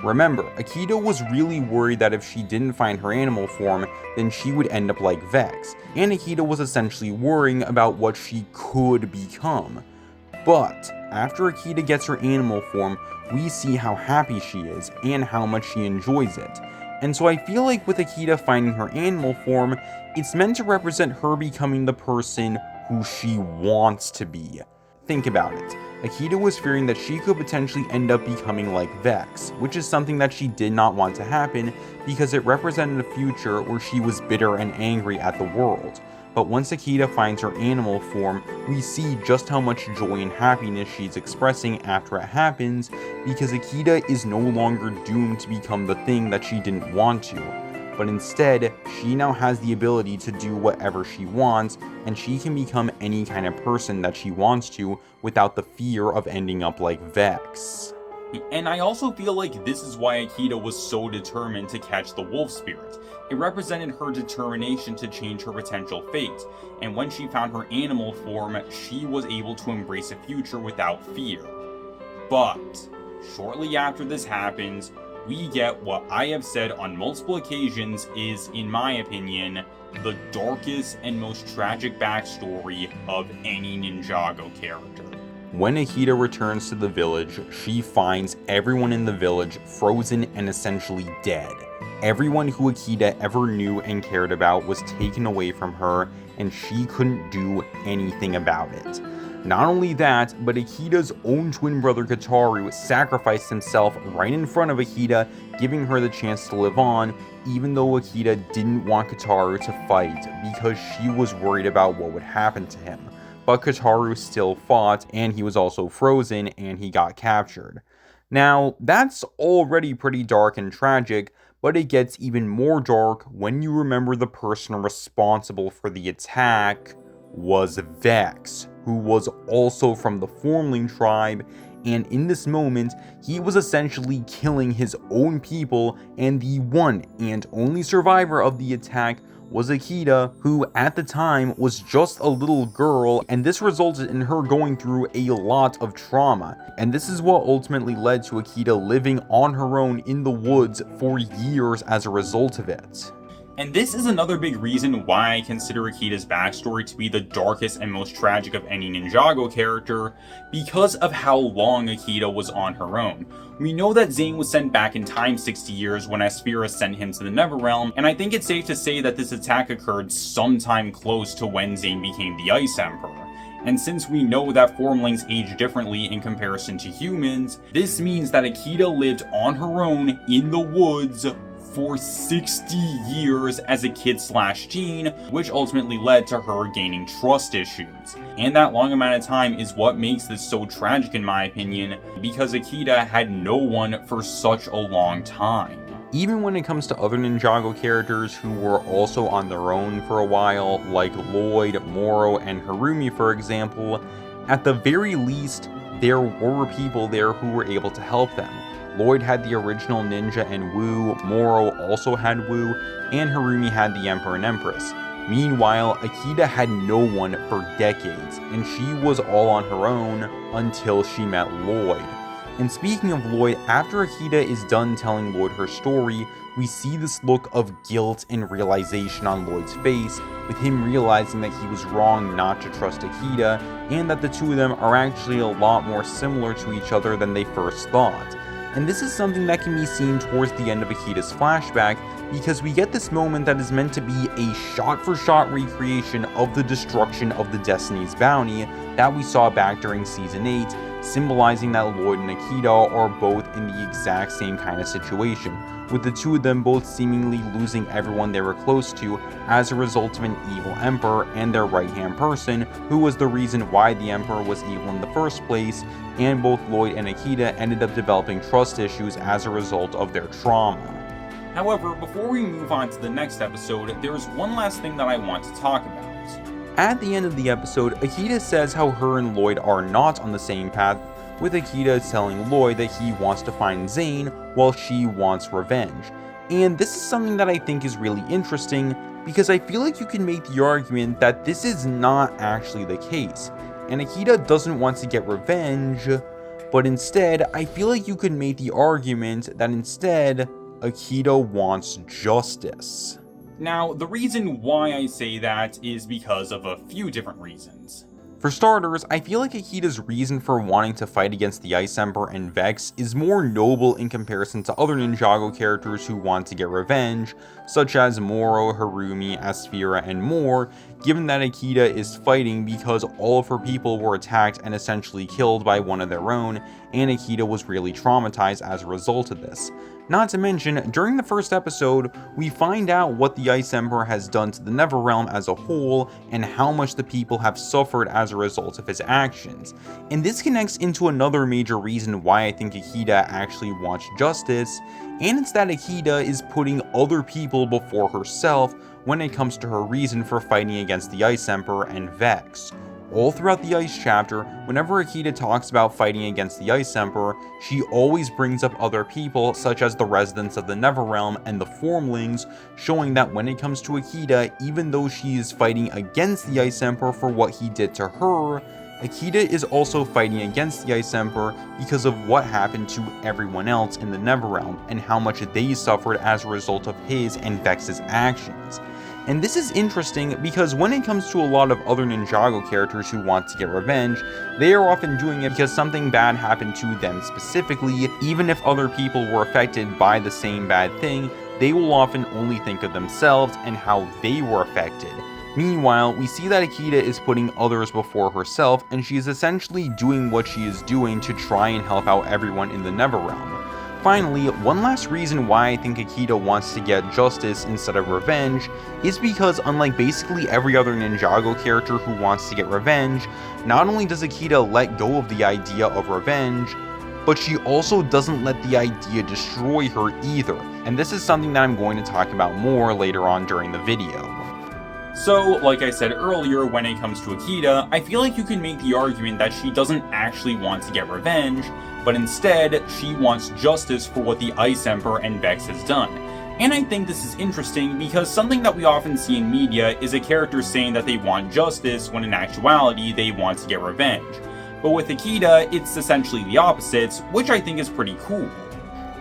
Remember, Akita was really worried that if she didn't find her animal form, then she would end up like Vex, and Akita was essentially worrying about what she could become. But after Akita gets her animal form, we see how happy she is and how much she enjoys it. And so I feel like with Akita finding her animal form, it's meant to represent her becoming the person who she wants to be. Think about it. Akita was fearing that she could potentially end up becoming like Vex, which is something that she did not want to happen because it represented a future where she was bitter and angry at the world. But once Akita finds her animal form, we see just how much joy and happiness she's expressing after it happens, because Akita is no longer doomed to become the thing that she didn't want to. But instead, she now has the ability to do whatever she wants, and she can become any kind of person that she wants to without the fear of ending up like Vex. And I also feel like this is why Akita was so determined to catch the wolf spirit. It represented her determination to change her potential fate, and when she found her animal form, she was able to embrace a future without fear. But shortly after this happens, we get what I have said on multiple occasions is, in my opinion, the darkest and most tragic backstory of any Ninjago character. When Akita returns to the village, she finds everyone in the village frozen and essentially dead. Everyone who Akita ever knew and cared about was taken away from her, and she couldn't do anything about it. Not only that, but Akita's own twin brother Kataru sacrificed himself right in front of Akita, giving her the chance to live on, even though Akita didn't want Kataru to fight because she was worried about what would happen to him. But Kataru still fought, and he was also frozen, and he got captured. Now, that's already pretty dark and tragic, but it gets even more dark when you remember the person responsible for the attack was Vex, who was also from the Formling tribe, and in this moment, he was essentially killing his own people, and the one and only survivor of the attack was Akita, who at the time was just a little girl, and this resulted in her going through a lot of trauma. And this is what ultimately led to Akita living on her own in the woods for years as a result of it. And this is another big reason why I consider Akita's backstory to be the darkest and most tragic of any Ninjago character, because of how long Akita was on her own. We know that Zane was sent back in time 60 years when Aspira sent him to the Netherrealm, and I think it's safe to say that this attack occurred sometime close to when Zane became the Ice Emperor. And since we know that Formlings age differently in comparison to humans, this means that Akita lived on her own in the woods for 60 years as a kid/teen, which ultimately led to her gaining trust issues. And that long amount of time is what makes this so tragic in my opinion, because Akita had no one for such a long time. Even when it comes to other Ninjago characters who were also on their own for a while, like Lloyd, Moro, and Harumi for example, at the very least, there were people there who were able to help them. Lloyd had the original ninja and Wu, Moro also had Wu, and Harumi had the Emperor and Empress. Meanwhile, Akita had no one for decades, and she was all on her own until she met Lloyd. And speaking of Lloyd, after Akita is done telling Lloyd her story, we see this look of guilt and realization on Lloyd's face, with him realizing that he was wrong not to trust Akita, and that the two of them are actually a lot more similar to each other than they first thought. and this is something that can be seen towards the end of Akita's flashback, because we get this moment that is meant to be a shot-for-shot recreation of the destruction of the Destiny's Bounty that we saw back during Season 8, symbolizing that Lloyd and Akita are both in the exact same kind of situation, with the two of them both seemingly losing everyone they were close to as a result of an evil emperor and their right-hand person, who was the reason why the emperor was evil in the first place, and both Lloyd and Akita ended up developing trust issues as a result of their trauma. However, before we move on to the next episode, there's one last thing that I want to talk about. At the end of the episode, Akita says how her and Lloyd are not on the same path, with Akita telling Lloyd that he wants to find Zane while she wants revenge. And this is something that I think is really interesting, because I feel like you can make the argument that this is not actually the case, and Akita doesn't want to get revenge, but instead, I feel like you could make the argument that instead, Akita wants justice. Now, the reason why I say that is because of a few different reasons. For starters, I feel like Akita's reason for wanting to fight against the Ice Emperor and Vex is more noble in comparison to other Ninjago characters who want to get revenge, such as Moro, Harumi, Asphira, and more, given that Akita is fighting because all of her people were attacked and essentially killed by one of their own, and Akita was really traumatized as a result of this. Not to mention, during the first episode, we find out what the Ice Emperor has done to the Neverrealm as a whole, and how much the people have suffered as a result of his actions. And this connects into another major reason why I think Akita actually wants justice, and it's that Akita is putting other people before herself when it comes to her reason for fighting against the Ice Emperor and Vex. All throughout the Ice chapter, whenever Akita talks about fighting against the Ice Emperor, she always brings up other people such as the residents of the Neverrealm and the Formlings, showing that when it comes to Akita, even though she is fighting against the Ice Emperor for what he did to her, Akita is also fighting against the Ice Emperor because of what happened to everyone else in the Neverrealm and how much they suffered as a result of his and Vex's actions. And this is interesting because when it comes to a lot of other Ninjago characters who want to get revenge, they are often doing it because something bad happened to them specifically. Even if other people were affected by the same bad thing, they will often only think of themselves and how they were affected. Meanwhile, we see that Akita is putting others before herself, and she is essentially doing what she is doing to try and help out everyone in the Neverrealm. Finally, one last reason why I think Akita wants to get justice instead of revenge is because, unlike basically every other Ninjago character who wants to get revenge, not only does Akita let go of the idea of revenge, but she also doesn't let the idea destroy her either, and this is something that I'm going to talk about more later on during the video. So, like I said earlier, when it comes to Akita, I feel like you can make the argument that she doesn't actually want to get revenge, but instead, she wants justice for what the Ice Emperor and Vex has done. And I think this is interesting because something that we often see in media is a character saying that they want justice when in actuality they want to get revenge. But with Akita, it's essentially the opposite, which I think is pretty cool.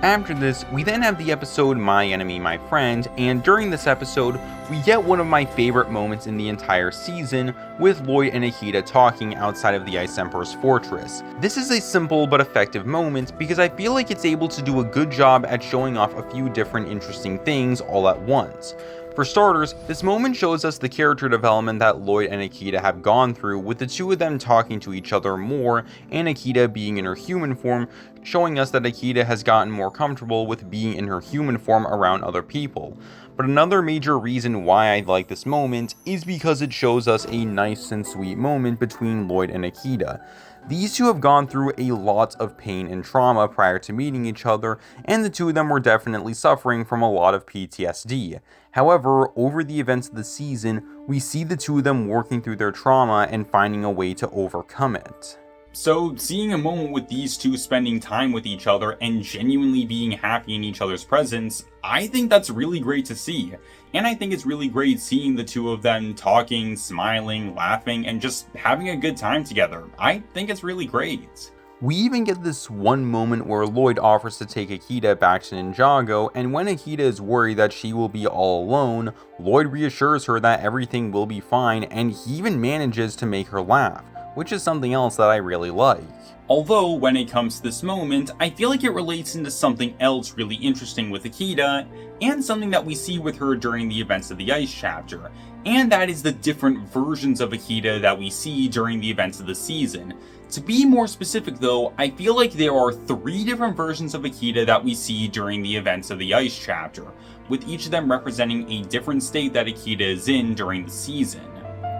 After this, we then have the episode My Enemy, My Friend, and during this episode, we get one of my favorite moments in the entire season, with Lloyd and Akita talking outside of the Ice Emperor's fortress. This is a simple but effective moment because I feel like it's able to do a good job at showing off a few different interesting things all at once. For starters, this moment shows us the character development that Lloyd and Akita have gone through, with the two of them talking to each other more, and Akita being in her human form, showing us that Akita has gotten more comfortable with being in her human form around other people. But another major reason why I like this moment is because it shows us a nice and sweet moment between Lloyd and Akita. These two have gone through a lot of pain and trauma prior to meeting each other, and the two of them were definitely suffering from a lot of PTSD. However, over the events of the season, we see the two of them working through their trauma and finding a way to overcome it. So, seeing a moment with these two spending time with each other and genuinely being happy in each other's presence, I think that's really great to see. And I think it's really great seeing the two of them talking, smiling, laughing, and just having a good time together. I think it's really great. We even get this one moment where Lloyd offers to take Akita back to Ninjago, and when Akita is worried that she will be all alone, Lloyd reassures her that everything will be fine, and he even manages to make her laugh, which is something else that I really like. Although, when it comes to this moment, I feel like it relates into something else really interesting with Akita, and something that we see with her during the events of the Ice chapter, and that is the different versions of Akita that we see during the events of the season. To be more specific though, I feel like there are 3 different versions of Akita that we see during the events of the Ice chapter, with each of them representing a different state that Akita is in during the season.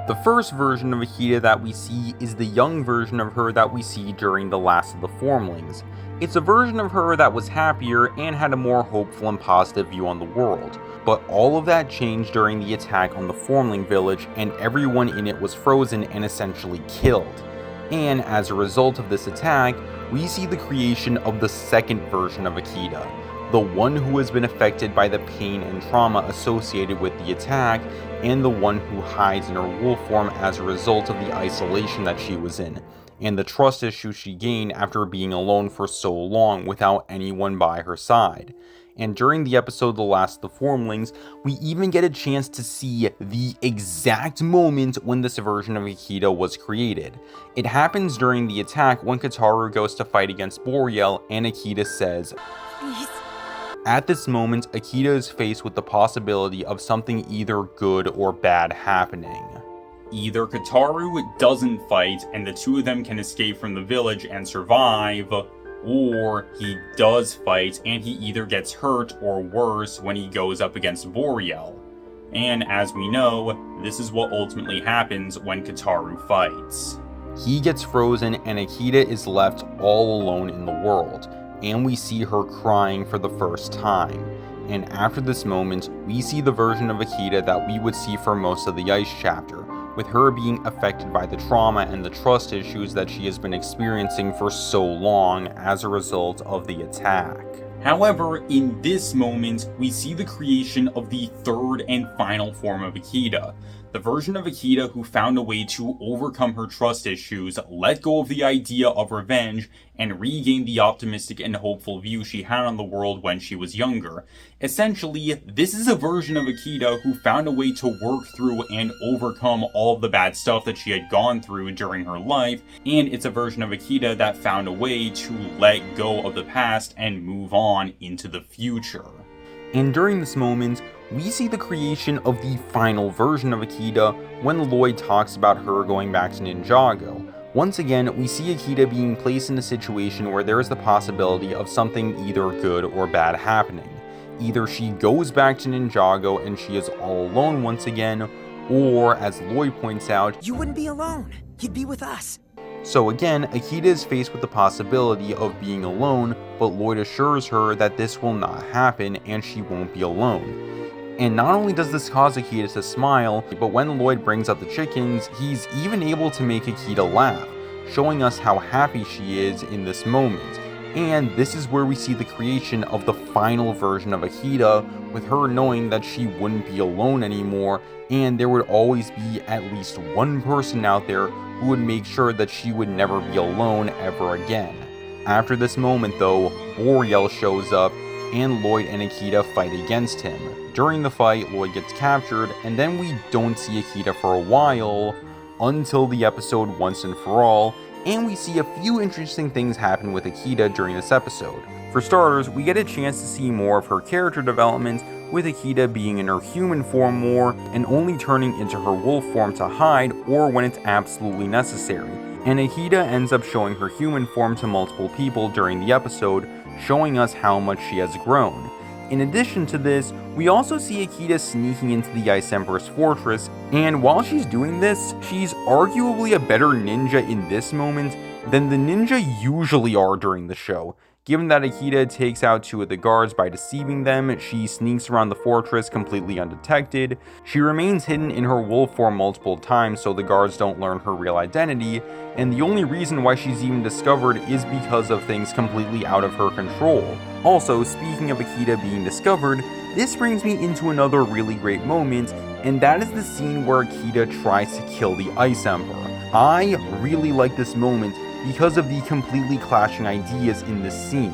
The first version of Akita that we see is the young version of her that we see during the last of the Formlings. It's a version of her that was happier and had a more hopeful and positive view on the world. But all of that changed during the attack on the Formling village, and everyone in it was frozen and essentially killed. And as a result of this attack, we see the creation of the second version of Akita, the one who has been affected by the pain and trauma associated with the attack, and the one who hides in her wolf form as a result of the isolation that she was in, and the trust issues she gained after being alone for so long without anyone by her side. And during the episode The Last of the Formlings, we even get a chance to see the exact moment when this version of Akita was created. It happens during the attack when Kataru goes to fight against Boreal, and Akita says, Please. At this moment, Akita is faced with the possibility of something either good or bad happening. Either Kataru doesn't fight and the 2 of them can escape from the village and survive, or he does fight and he either gets hurt or worse when he goes up against Boreal. And as we know, this is what ultimately happens when Kataru fights. He gets frozen and Akita is left all alone in the world, and we see her crying for the first time. And after this moment, we see the version of Akita that we would see for most of the Ice chapter, with her being affected by the trauma and the trust issues that she has been experiencing for so long as a result of the attack. However, in this moment, we see the creation of the third and final form of Akita, the version of Akita who found a way to overcome her trust issues, let go of the idea of revenge, and regain the optimistic and hopeful view she had on the world when she was younger. Essentially, this is a version of Akita who found a way to work through and overcome all of the bad stuff that she had gone through during her life, and it's a version of Akita that found a way to let go of the past and move on into the future. And during this moment, we see the creation of the final version of Akita when Lloyd talks about her going back to Ninjago. Once again, we see Akita being placed in a situation where there is the possibility of something either good or bad happening. Either she goes back to Ninjago and she is all alone once again, or as Lloyd points out, You wouldn't be alone. You'd be with us. So again, Akita is faced with the possibility of being alone, but Lloyd assures her that this will not happen and she won't be alone. And not only does this cause Akita to smile, but when Lloyd brings up the chickens, he's even able to make Akita laugh, showing us how happy she is in this moment. And this is where we see the creation of the final version of Akita, with her knowing that she wouldn't be alone anymore, and there would always be at least one person out there who would make sure that she would never be alone ever again. After this moment though, Boreal shows up, and Lloyd and Akita fight against him. During the fight, Lloyd gets captured, and then we don't see Akita for a while, until the episode Once and For All, and we see a few interesting things happen with Akita during this episode. For starters, we get a chance to see more of her character development, with Akita being in her human form more, and only turning into her wolf form to hide or when it's absolutely necessary. And Akita ends up showing her human form to multiple people during the episode, showing us how much she has grown. In addition to this, we also see Akita sneaking into the Ice Emperor's fortress, and while she's doing this, she's arguably a better ninja in this moment than the ninja usually are during the show. Given that Akita takes out 2 of the guards by deceiving them, she sneaks around the fortress completely undetected, she remains hidden in her wolf form multiple times so the guards don't learn her real identity, and the only reason why she's even discovered is because of things completely out of her control. Also, speaking of Akita being discovered, this brings me into another really great moment, and that is the scene where Akita tries to kill the Ice Emperor. I really like this moment because of the completely clashing ideas in this scene.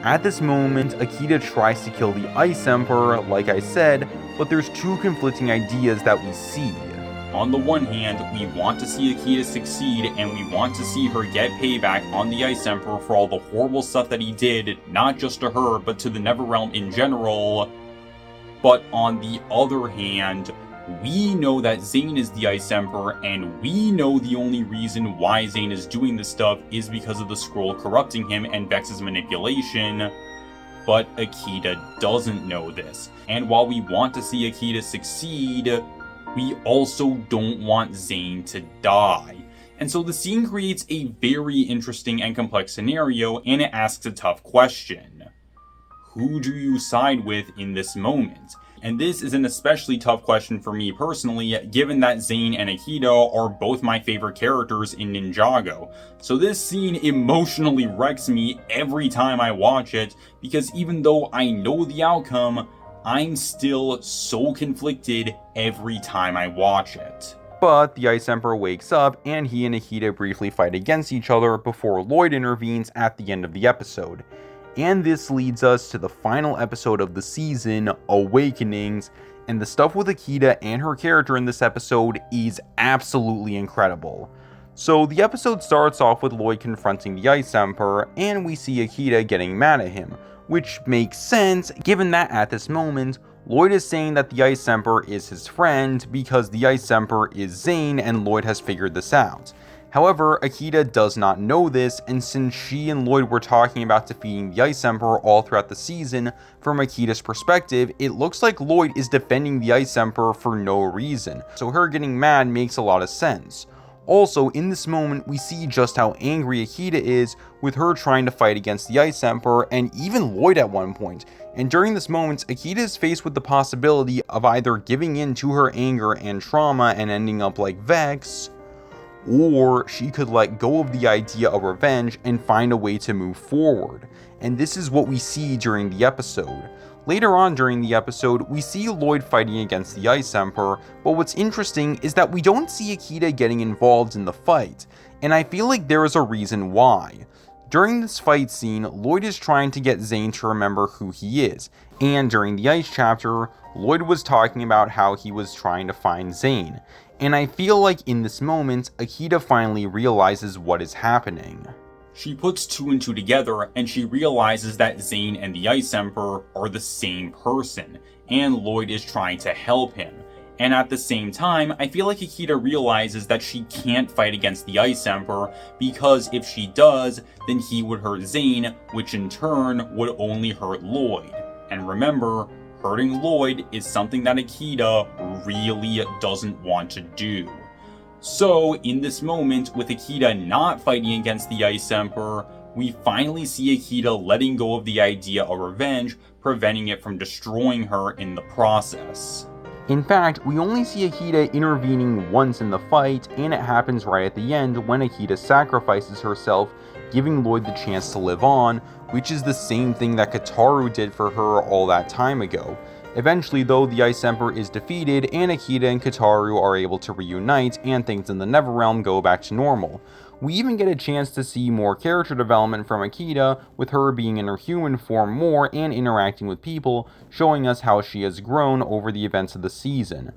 At this moment, Akita tries to kill the Ice Emperor, like I said, but there's 2 conflicting ideas that we see. On the one hand, we want to see Akita succeed, and we want to see her get payback on the Ice Emperor for all the horrible stuff that he did, not just to her, but to the Netherrealm in general. But on the other hand, we know that Zane is the Ice Emperor, and we know the only reason why Zane is doing this stuff is because of the scroll corrupting him and Vex's manipulation. But Akita doesn't know this, and while we want to see Akita succeed, we also don't want Zane to die. And so the scene creates a very interesting and complex scenario, and it asks a tough question. Who do you side with in this moment? And this is an especially tough question for me personally, given that Zane and Akita are both my favorite characters in Ninjago. So this scene emotionally wrecks me every time I watch it, because even though I know the outcome, I'm still so conflicted every time I watch it. But the Ice Emperor wakes up, and he and Akita briefly fight against each other before Lloyd intervenes at the end of the episode. And this leads us to the final episode of the season, Awakenings, and the stuff with Akita and her character in this episode is absolutely incredible. So the episode starts off with Lloyd confronting the Ice Emperor, and we see Akita getting mad at him, which makes sense given that at this moment, Lloyd is saying that the Ice Emperor is his friend because the Ice Emperor is Zane and Lloyd has figured this out. However, Akita does not know this, and since she and Lloyd were talking about defeating the Ice Emperor all throughout the season, from Akita's perspective, it looks like Lloyd is defending the Ice Emperor for no reason, so her getting mad makes a lot of sense. Also, in this moment, we see just how angry Akita is with her trying to fight against the Ice Emperor and even Lloyd at one point. And during this moment, Akita is faced with the possibility of either giving in to her anger and trauma and ending up like Vex, or she could let go of the idea of revenge and find a way to move forward. And this is what we see during the episode. Later on during the episode, we see Lloyd fighting against the Ice Emperor, but what's interesting is that we don't see Akita getting involved in the fight, and I feel like there is a reason why. During this fight scene, Lloyd is trying to get Zane to remember who he is, and during the Ice chapter, Lloyd was talking about how he was trying to find Zane, and I feel like in this moment, Akita finally realizes what is happening. She puts two and two together, and she realizes that Zane and the Ice Emperor are the same person, and Lloyd is trying to help him. And at the same time, I feel like Akita realizes that she can't fight against the Ice Emperor, because if she does, then he would hurt Zane, which in turn would only hurt Lloyd. And remember, hurting Lloyd is something that Akita really doesn't want to do. So, in this moment, with Akita not fighting against the Ice Emperor, we finally see Akita letting go of the idea of revenge, preventing it from destroying her in the process. In fact, we only see Akita intervening once in the fight, and it happens right at the end when Akita sacrifices herself, giving Lloyd the chance to live on, which is the same thing that Kataru did for her all that time ago. Eventually though, the Ice Emperor is defeated, and Akita and Kataru are able to reunite, and things in the Netherrealm go back to normal. We even get a chance to see more character development from Akita, with her being in her human form more and interacting with people, showing us how she has grown over the events of the season.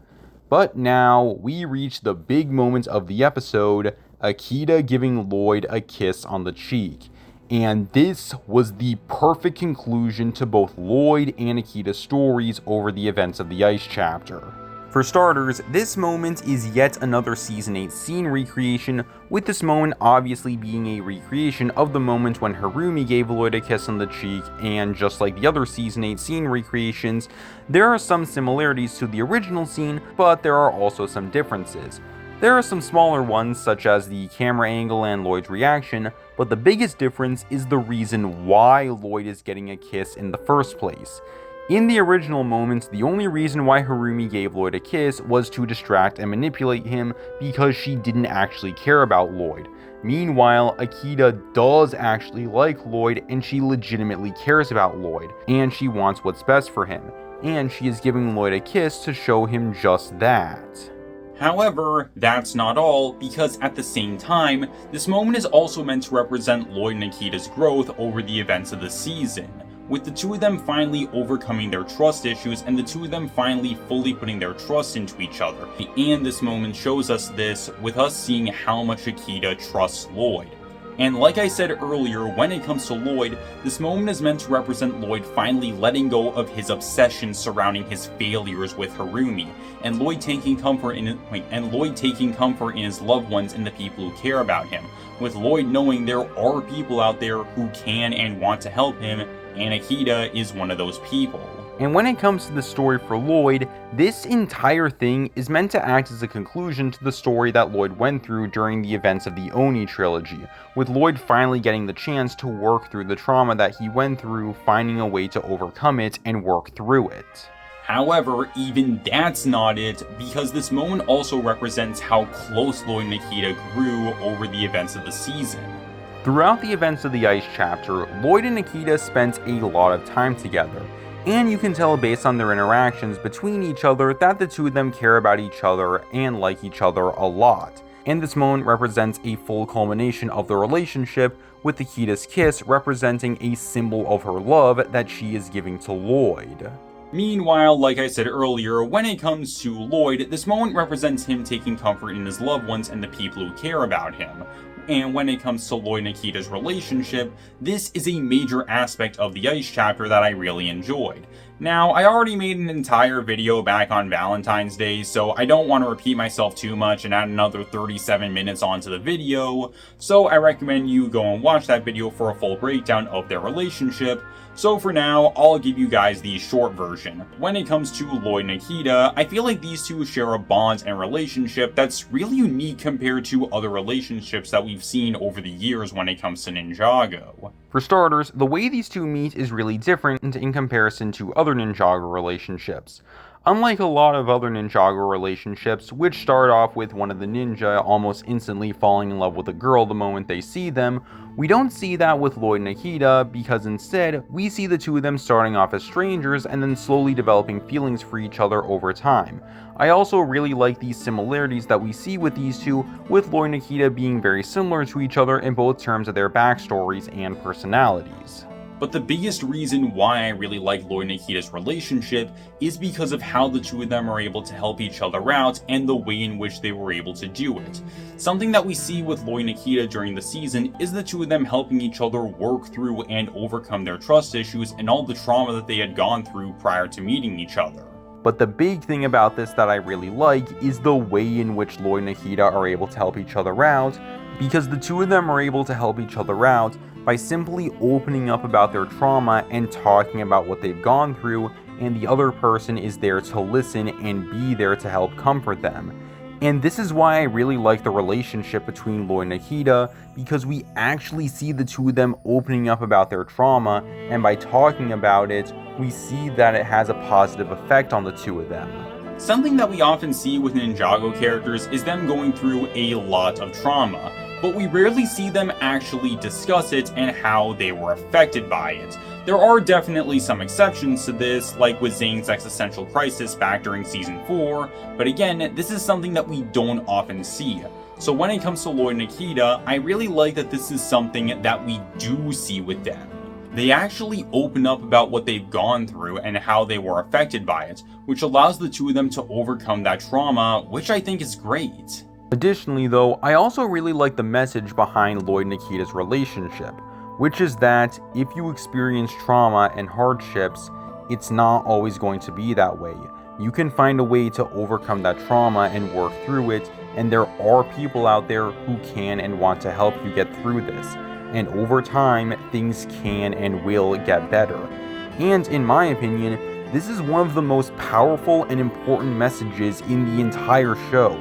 But now, we reach the big moment of the episode, Akita giving Lloyd a kiss on the cheek. And this was the perfect conclusion to both Lloyd and Akita's stories over the events of the Ice chapter. For starters, this moment is yet another Season 8 scene recreation, with this moment obviously being a recreation of the moment when Harumi gave Lloyd a kiss on the cheek, and just like the other Season 8 scene recreations, there are some similarities to the original scene, but there are also some differences. There are some smaller ones, such as the camera angle and Lloyd's reaction, but the biggest difference is the reason why Lloyd is getting a kiss in the first place. In the original moments, the only reason why Harumi gave Lloyd a kiss was to distract and manipulate him because she didn't actually care about Lloyd. Meanwhile, Akita does actually like Lloyd, and she legitimately cares about Lloyd, and she wants what's best for him, and she is giving Lloyd a kiss to show him just that. However, that's not all, because at the same time, this moment is also meant to represent Lloyd and Akita's growth over the events of the season. with the two of them finally overcoming their trust issues and the two of them finally fully putting their trust into each other. And this moment shows us this with us seeing how much Akita trusts Lloyd. And like I said earlier, when it comes to Lloyd, this moment is meant to represent Lloyd finally letting go of his obsession surrounding his failures with Harumi, and Lloyd taking comfort in his loved ones and the people who care about him, with Lloyd knowing there are people out there who can and want to help him, and Akita is one of those people. And when it comes to the story for Lloyd, this entire thing is meant to act as a conclusion to the story that Lloyd went through during the events of the Oni trilogy, with Lloyd finally getting the chance to work through the trauma that he went through, finding a way to overcome it and work through it. However, even that's not it, because this moment also represents how close Lloyd and Akita grew over the events of the season. Throughout the events of the Ice chapter, Lloyd and Akita spent a lot of time together, and you can tell based on their interactions between each other that the two of them care about each other and like each other a lot. And this moment represents a full culmination of the relationship, with Akita's kiss representing a symbol of her love that she is giving to Lloyd. Meanwhile, like I said earlier, when it comes to Lloyd, this moment represents him taking comfort in his loved ones and the people who care about him. And when it comes to Lloyd and Akita's relationship, this is a major aspect of the Ice chapter that I really enjoyed. Now, I already made an entire video back on Valentine's Day, so I don't want to repeat myself too much and add another 37 minutes onto the video, so I recommend you go and watch that video for a full breakdown of their relationship. So for now, I'll give you guys the short version. When it comes to Lloyd and Akita, I feel like these two share a bond and relationship that's really unique compared to other relationships that we've seen over the years when it comes to Ninjago. For starters, the way these two meet is really different in comparison to other Ninjago relationships. Unlike a lot of other Ninjago relationships, which start off with one of the ninja almost instantly falling in love with a girl the moment they see them, we don't see that with Lloyd and Akita, because instead, we see the two of them starting off as strangers and then slowly developing feelings for each other over time. I also really like these similarities that we see with these two, with Lloyd and Akita being very similar to each other in both terms of their backstories and personalities. But the biggest reason why I really like Lloyd and Akita's relationship is because of how the two of them are able to help each other out and the way in which they were able to do it. Something that we see with Lloyd and Akita during the season is the two of them helping each other work through and overcome their trust issues and all the trauma that they had gone through prior to meeting each other. But the big thing about this that I really like is the way in which Lloyd and Akita are able to help each other out, because the two of them are able to help each other out by simply opening up about their trauma and talking about what they've gone through, and the other person is there to listen and be there to help comfort them. And this is why I really like the relationship between Lloyd and Akita, because we actually see the two of them opening up about their trauma, and by talking about it, we see that it has a positive effect on the two of them. Something that we often see with Ninjago characters is them going through a lot of trauma, but we rarely see them actually discuss it and how they were affected by it. There are definitely some exceptions to this, like with Zane's existential crisis back during Season 4, but again, this is something that we don't often see. So when it comes to Lloyd and Akita, I really like that this is something that we do see with them. They actually open up about what they've gone through and how they were affected by it, which allows the two of them to overcome that trauma, which I think is great. Additionally though, I also really like the message behind Lloyd and Akita's relationship, which is that if you experience trauma and hardships, it's not always going to be that way. You can find a way to overcome that trauma and work through it, and there are people out there who can and want to help you get through this. And over time, things can and will get better. And in my opinion, this is one of the most powerful and important messages in the entire show.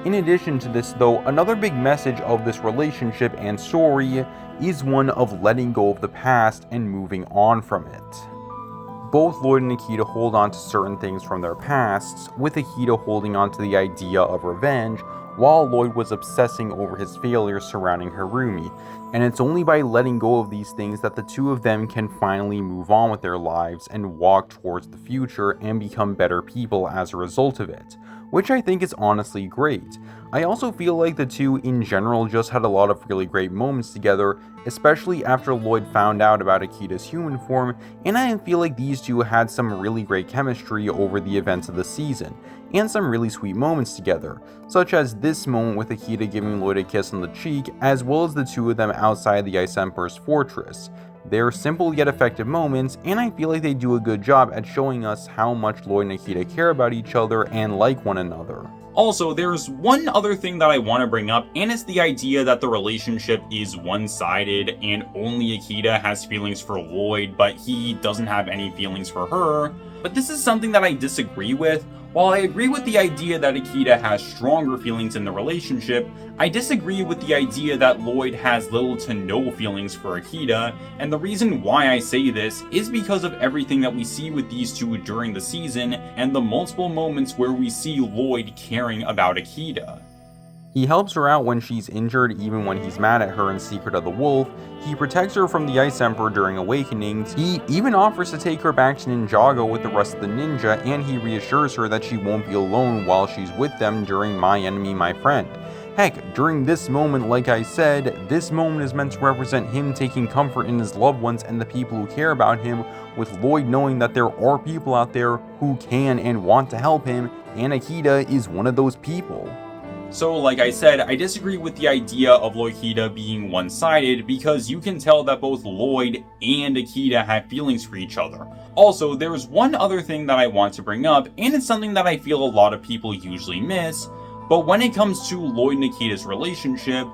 In addition to this though, another big message of this relationship and story is one of letting go of the past and moving on from it. Both Lloyd and Akita hold on to certain things from their pasts, with Akita holding on to the idea of revenge, while Lloyd was obsessing over his failures surrounding Harumi, and it's only by letting go of these things that the two of them can finally move on with their lives and walk towards the future and become better people as a result of it, which I think is honestly great. I also feel like the two in general just had a lot of really great moments together, especially after Lloyd found out about Akita's human form, and I feel like these two had some really great chemistry over the events of the season, and some really sweet moments together, such as this moment with Akita giving Lloyd a kiss on the cheek, as well as the two of them outside the Ice Emperor's fortress. They're simple yet effective moments, and I feel like they do a good job at showing us how much Lloyd and Akita care about each other and like one another. Also, there's one other thing that I want to bring up, and it's the idea that the relationship is one-sided and only Akita has feelings for Lloyd, but he doesn't have any feelings for her. But this is something that I disagree with. While I agree with the idea that Akita has stronger feelings in the relationship, I disagree with the idea that Lloyd has little to no feelings for Akita, and the reason why I say this is because of everything that we see with these two during the season, and the multiple moments where we see Lloyd caring about Akita. He helps her out when she's injured, even when he's mad at her in Secret of the Wolf. He protects her from the Ice Emperor during Awakenings. He even offers to take her back to Ninjago with the rest of the ninja, and he reassures her that she won't be alone while she's with them during My Enemy, My Friend. Heck, during this moment, like I said, this moment is meant to represent him taking comfort in his loved ones and the people who care about him, with Lloyd knowing that there are people out there who can and want to help him, and Akita is one of those people. So, like I said, I disagree with the idea of Akita being one-sided, because you can tell that both Lloyd and Akita have feelings for each other. Also, there's one other thing that I want to bring up, and it's something that I feel a lot of people usually miss, but when it comes to Lloyd and Akita's relationship,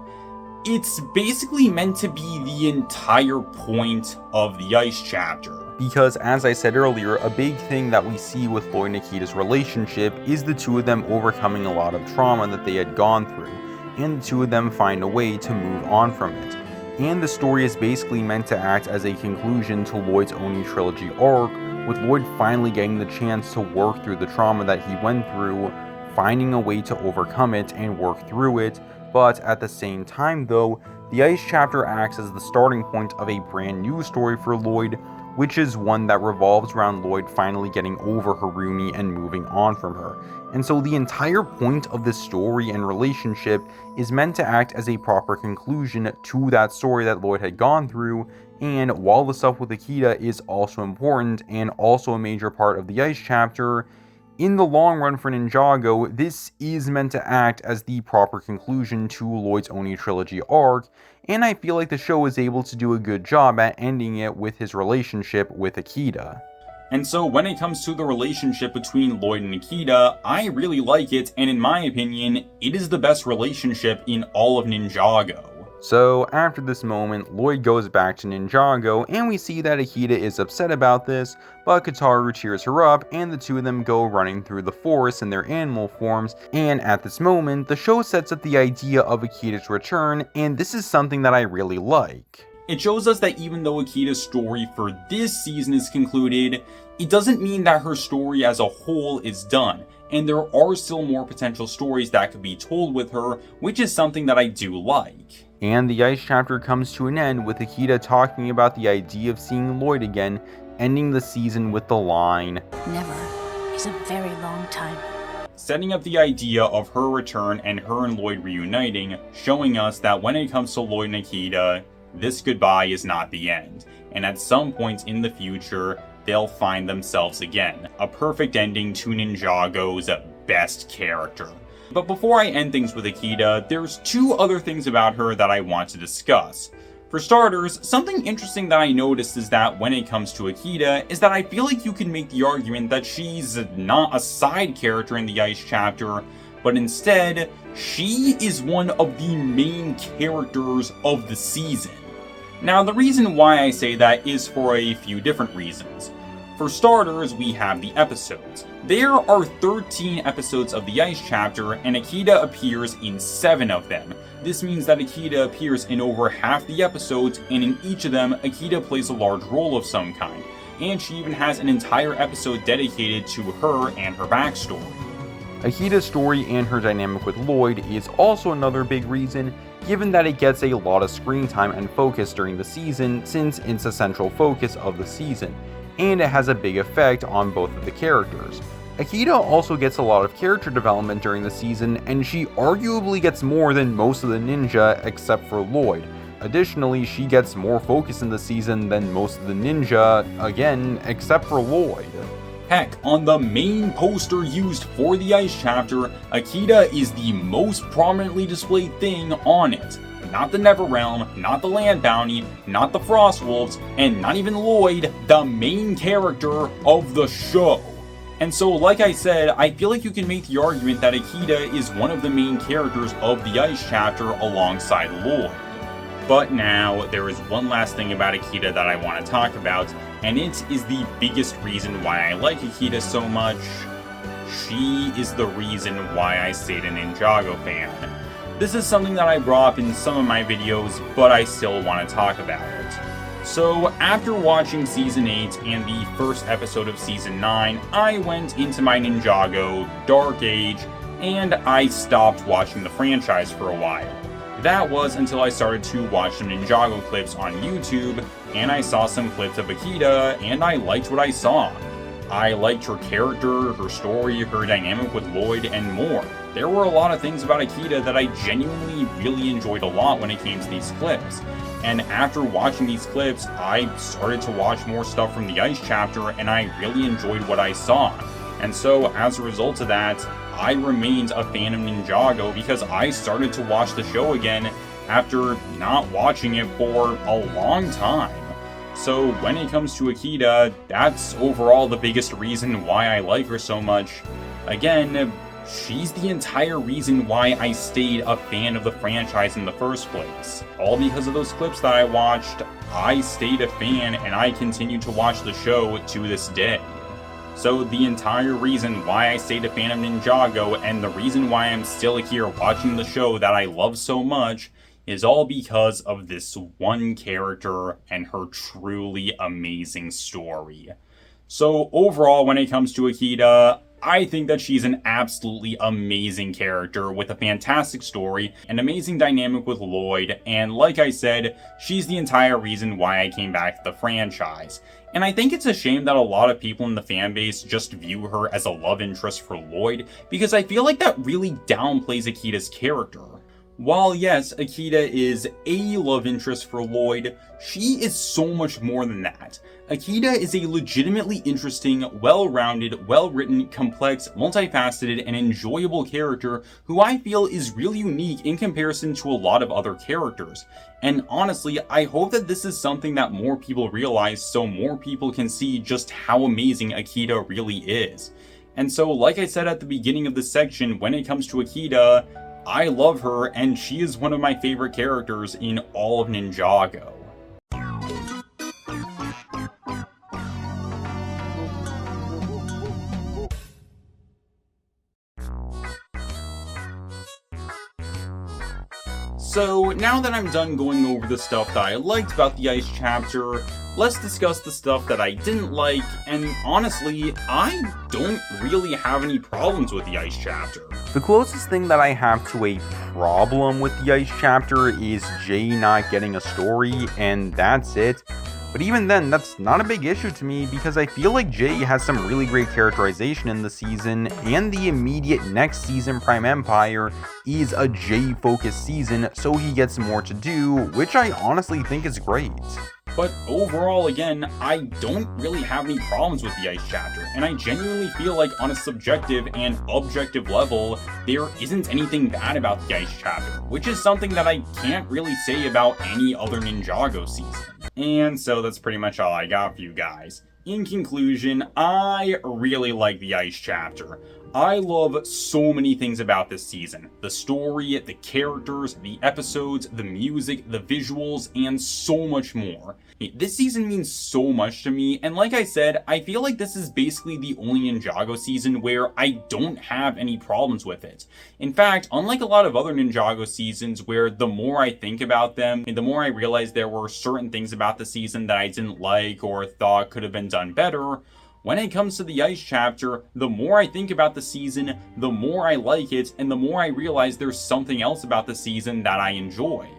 it's basically meant to be the entire point of the Ice chapter. Because, as I said earlier, a big thing that we see with Lloyd and Akita's relationship is the two of them overcoming a lot of trauma that they had gone through, and the two of them find a way to move on from it. And the story is basically meant to act as a conclusion to Lloyd's Oni trilogy arc, with Lloyd finally getting the chance to work through the trauma that he went through, finding a way to overcome it and work through it. But at the same time though, the Ice chapter acts as the starting point of a brand new story for Lloyd, which is one that revolves around Lloyd finally getting over Harumi and moving on from her. And so the entire point of this story and relationship is meant to act as a proper conclusion to that story that Lloyd had gone through, and while the stuff with Akita is also important and also a major part of the Ice chapter, in the long run for Ninjago, this is meant to act as the proper conclusion to Lloyd's Oni trilogy arc, and I feel like the show is able to do a good job at ending it with his relationship with Akita. And so when it comes to the relationship between Lloyd and Akita, I really like it, and in my opinion, it is the best relationship in all of Ninjago. So after this moment, Lloyd goes back to Ninjago, and we see that Akita is upset about this, but Kataru cheers her up, and the two of them go running through the forest in their animal forms, and at this moment, the show sets up the idea of Akita's return, and this is something that I really like. It shows us that even though Akita's story for this season is concluded, it doesn't mean that her story as a whole is done, and there are still more potential stories that could be told with her, which is something that I do like. And the Ice chapter comes to an end with Akita talking about the idea of seeing Lloyd again, ending the season with the line, Never is a very long time. Setting up the idea of her return and her and Lloyd reuniting, showing us that when it comes to Lloyd and Akita, this goodbye is not the end, and at some point in the future, they'll find themselves again. A perfect ending to Ninjago's best character. But before I end things with Akita, there's two other things about her that I want to discuss. For starters, something interesting that I noticed is that when it comes to Akita, is that I feel like you can make the argument that she's not a side character in the Ice chapter, but instead, she is one of the main characters of the season. Now, the reason why I say that is for a few different reasons. For starters, we have the episodes. There are 13 episodes of the Ice chapter, and Akita appears in 7 of them. This means that Akita appears in over half the episodes, and in each of them, Akita plays a large role of some kind. And she even has an entire episode dedicated to her and her backstory. Akida's story and her dynamic with Lloyd is also another big reason, given that it gets a lot of screen time and focus during the season since it's a central focus of the season, and it has a big effect on both of the characters. Akita also gets a lot of character development during the season, and she arguably gets more than most of the ninja except for Lloyd. Additionally, she gets more focus in the season than most of the ninja, again, except for Lloyd. Heck, on the main poster used for the Ice chapter, Akita is the most prominently displayed thing on it. Not the Neverrealm, not the Land Bounty, not the Frostwolves, and not even Lloyd, the main character of the show. And so, like I said, I feel like you can make the argument that Akita is one of the main characters of the Ice chapter alongside Lloyd. But now, there is one last thing about Akita that I want to talk about, and it is the biggest reason why I like Akita so much. She is the reason why I stayed a Ninjago fan. This is something that I brought up in some of my videos, but I still want to talk about it. So, after watching Season 8 and the first episode of Season 9, I went into my Ninjago Dark Age, and I stopped watching the franchise for a while. That was until I started to watch some Ninjago clips on YouTube, and I saw some clips of Akita, and I liked what I saw. I liked her character, her story, her dynamic with Lloyd, and more. There were a lot of things about Akita that I genuinely really enjoyed a lot when it came to these clips. And after watching these clips, I started to watch more stuff from the Ice chapter, and I really enjoyed what I saw. And so, as a result of that, I remained a fan of Ninjago because I started to watch the show again after not watching it for a long time. So when it comes to Akita, that's overall the biggest reason why I like her so much. Again, she's the entire reason why I stayed a fan of the franchise in the first place. All because of those clips that I watched, I stayed a fan and I continue to watch the show to this day. So the entire reason why I stayed a fan of Ninjago and the reason why I'm still here watching the show that I love so much is all because of this one character and her truly amazing story. So overall, when it comes to Akita, I think that she's an absolutely amazing character with a fantastic story, an amazing dynamic with Lloyd, and like I said, she's the entire reason why I came back to the franchise. And I think it's a shame that a lot of people in the fanbase just view her as a love interest for Lloyd, because I feel like that really downplays Akita's character. While yes, Akita is a love interest for Lloyd, she is so much more than that. Akita is a legitimately interesting, well-rounded, well-written, complex, multifaceted, and enjoyable character who I feel is really unique in comparison to a lot of other characters. And honestly, I hope that this is something that more people realize so more people can see just how amazing Akita really is. And so, like I said at the beginning of this section, when it comes to Akita, I love her and she is one of my favorite characters in all of Ninjago. So, now that I'm done going over the stuff that I liked about the Ice chapter, let's discuss the stuff that I didn't like, and honestly, I don't really have any problems with the Ice chapter. The closest thing that I have to a problem with the Ice chapter is Jay not getting a story, and that's it. But even then, that's not a big issue to me because I feel like Jay has some really great characterization in the season, and the immediate next season, Prime Empire, is a Jay-focused season, so he gets more to do, which I honestly think is great. But overall, again, I don't really have any problems with the Ice chapter, and I genuinely feel like on a subjective and objective level, there isn't anything bad about the Ice chapter, which is something that I can't really say about any other Ninjago season. And so that's pretty much all I got for you guys. In conclusion, I really like the Ice chapter. I love so many things about this season. The story, the characters, the episodes, the music, the visuals, and so much more. This season means so much to me, and like I said, I feel like this is basically the only Ninjago season where I don't have any problems with it. In fact, unlike a lot of other Ninjago seasons where the more I think about them, the more I realize there were certain things about the season that I didn't like or thought could have been done better, When it comes to the Ice chapter, the more I think about the season, the more I like it, and the more I realize there's something else about the season that I enjoy.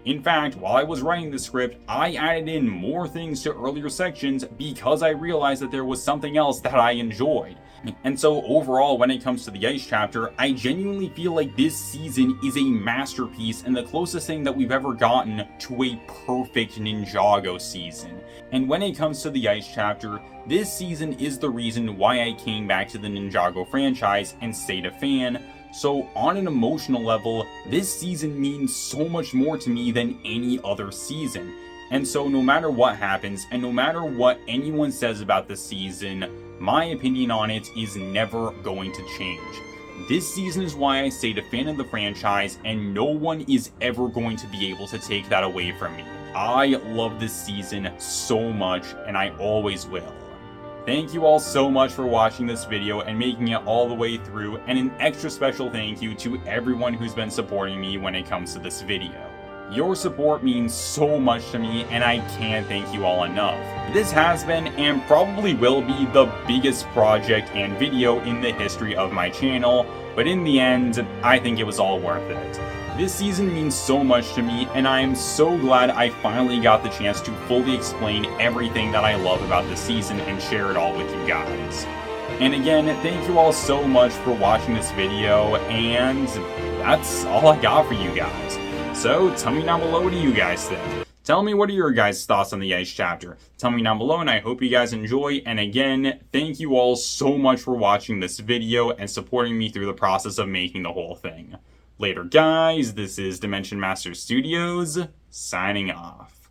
In fact, while I was writing the script, I added in more things to earlier sections because I realized that there was something else that I enjoyed. And so overall, when it comes to the Ice chapter, I genuinely feel like this season is a masterpiece and the closest thing that we've ever gotten to a perfect Ninjago season. And when it comes to the Ice chapter, this season is the reason why I came back to the Ninjago franchise and stayed a fan. So on an emotional level, this season means so much more to me than any other season. And so no matter what happens, and no matter what anyone says about the season, my opinion on it is never going to change. This season is why I stayed a fan of the franchise, and no one is ever going to be able to take that away from me. I love this season so much, and I always will. Thank you all so much for watching this video and making it all the way through, and an extra special thank you to everyone who's been supporting me when it comes to this video. Your support means so much to me, and I can't thank you all enough. This has been, and probably will be, the biggest project and video in the history of my channel, but in the end, I think it was all worth it. This season means so much to me, and I am so glad I finally got the chance to fully explain everything that I love about the season and share it all with you guys. And again, thank you all so much for watching this video, and that's all I got for you guys. So tell me down below, what do you guys think? Tell me what are your guys' thoughts on the Ice chapter. Tell me down below, and I hope you guys enjoy. And again, thank you all so much for watching this video and supporting me through the process of making the whole thing. Later guys, this is Dimension Master Studios, signing off.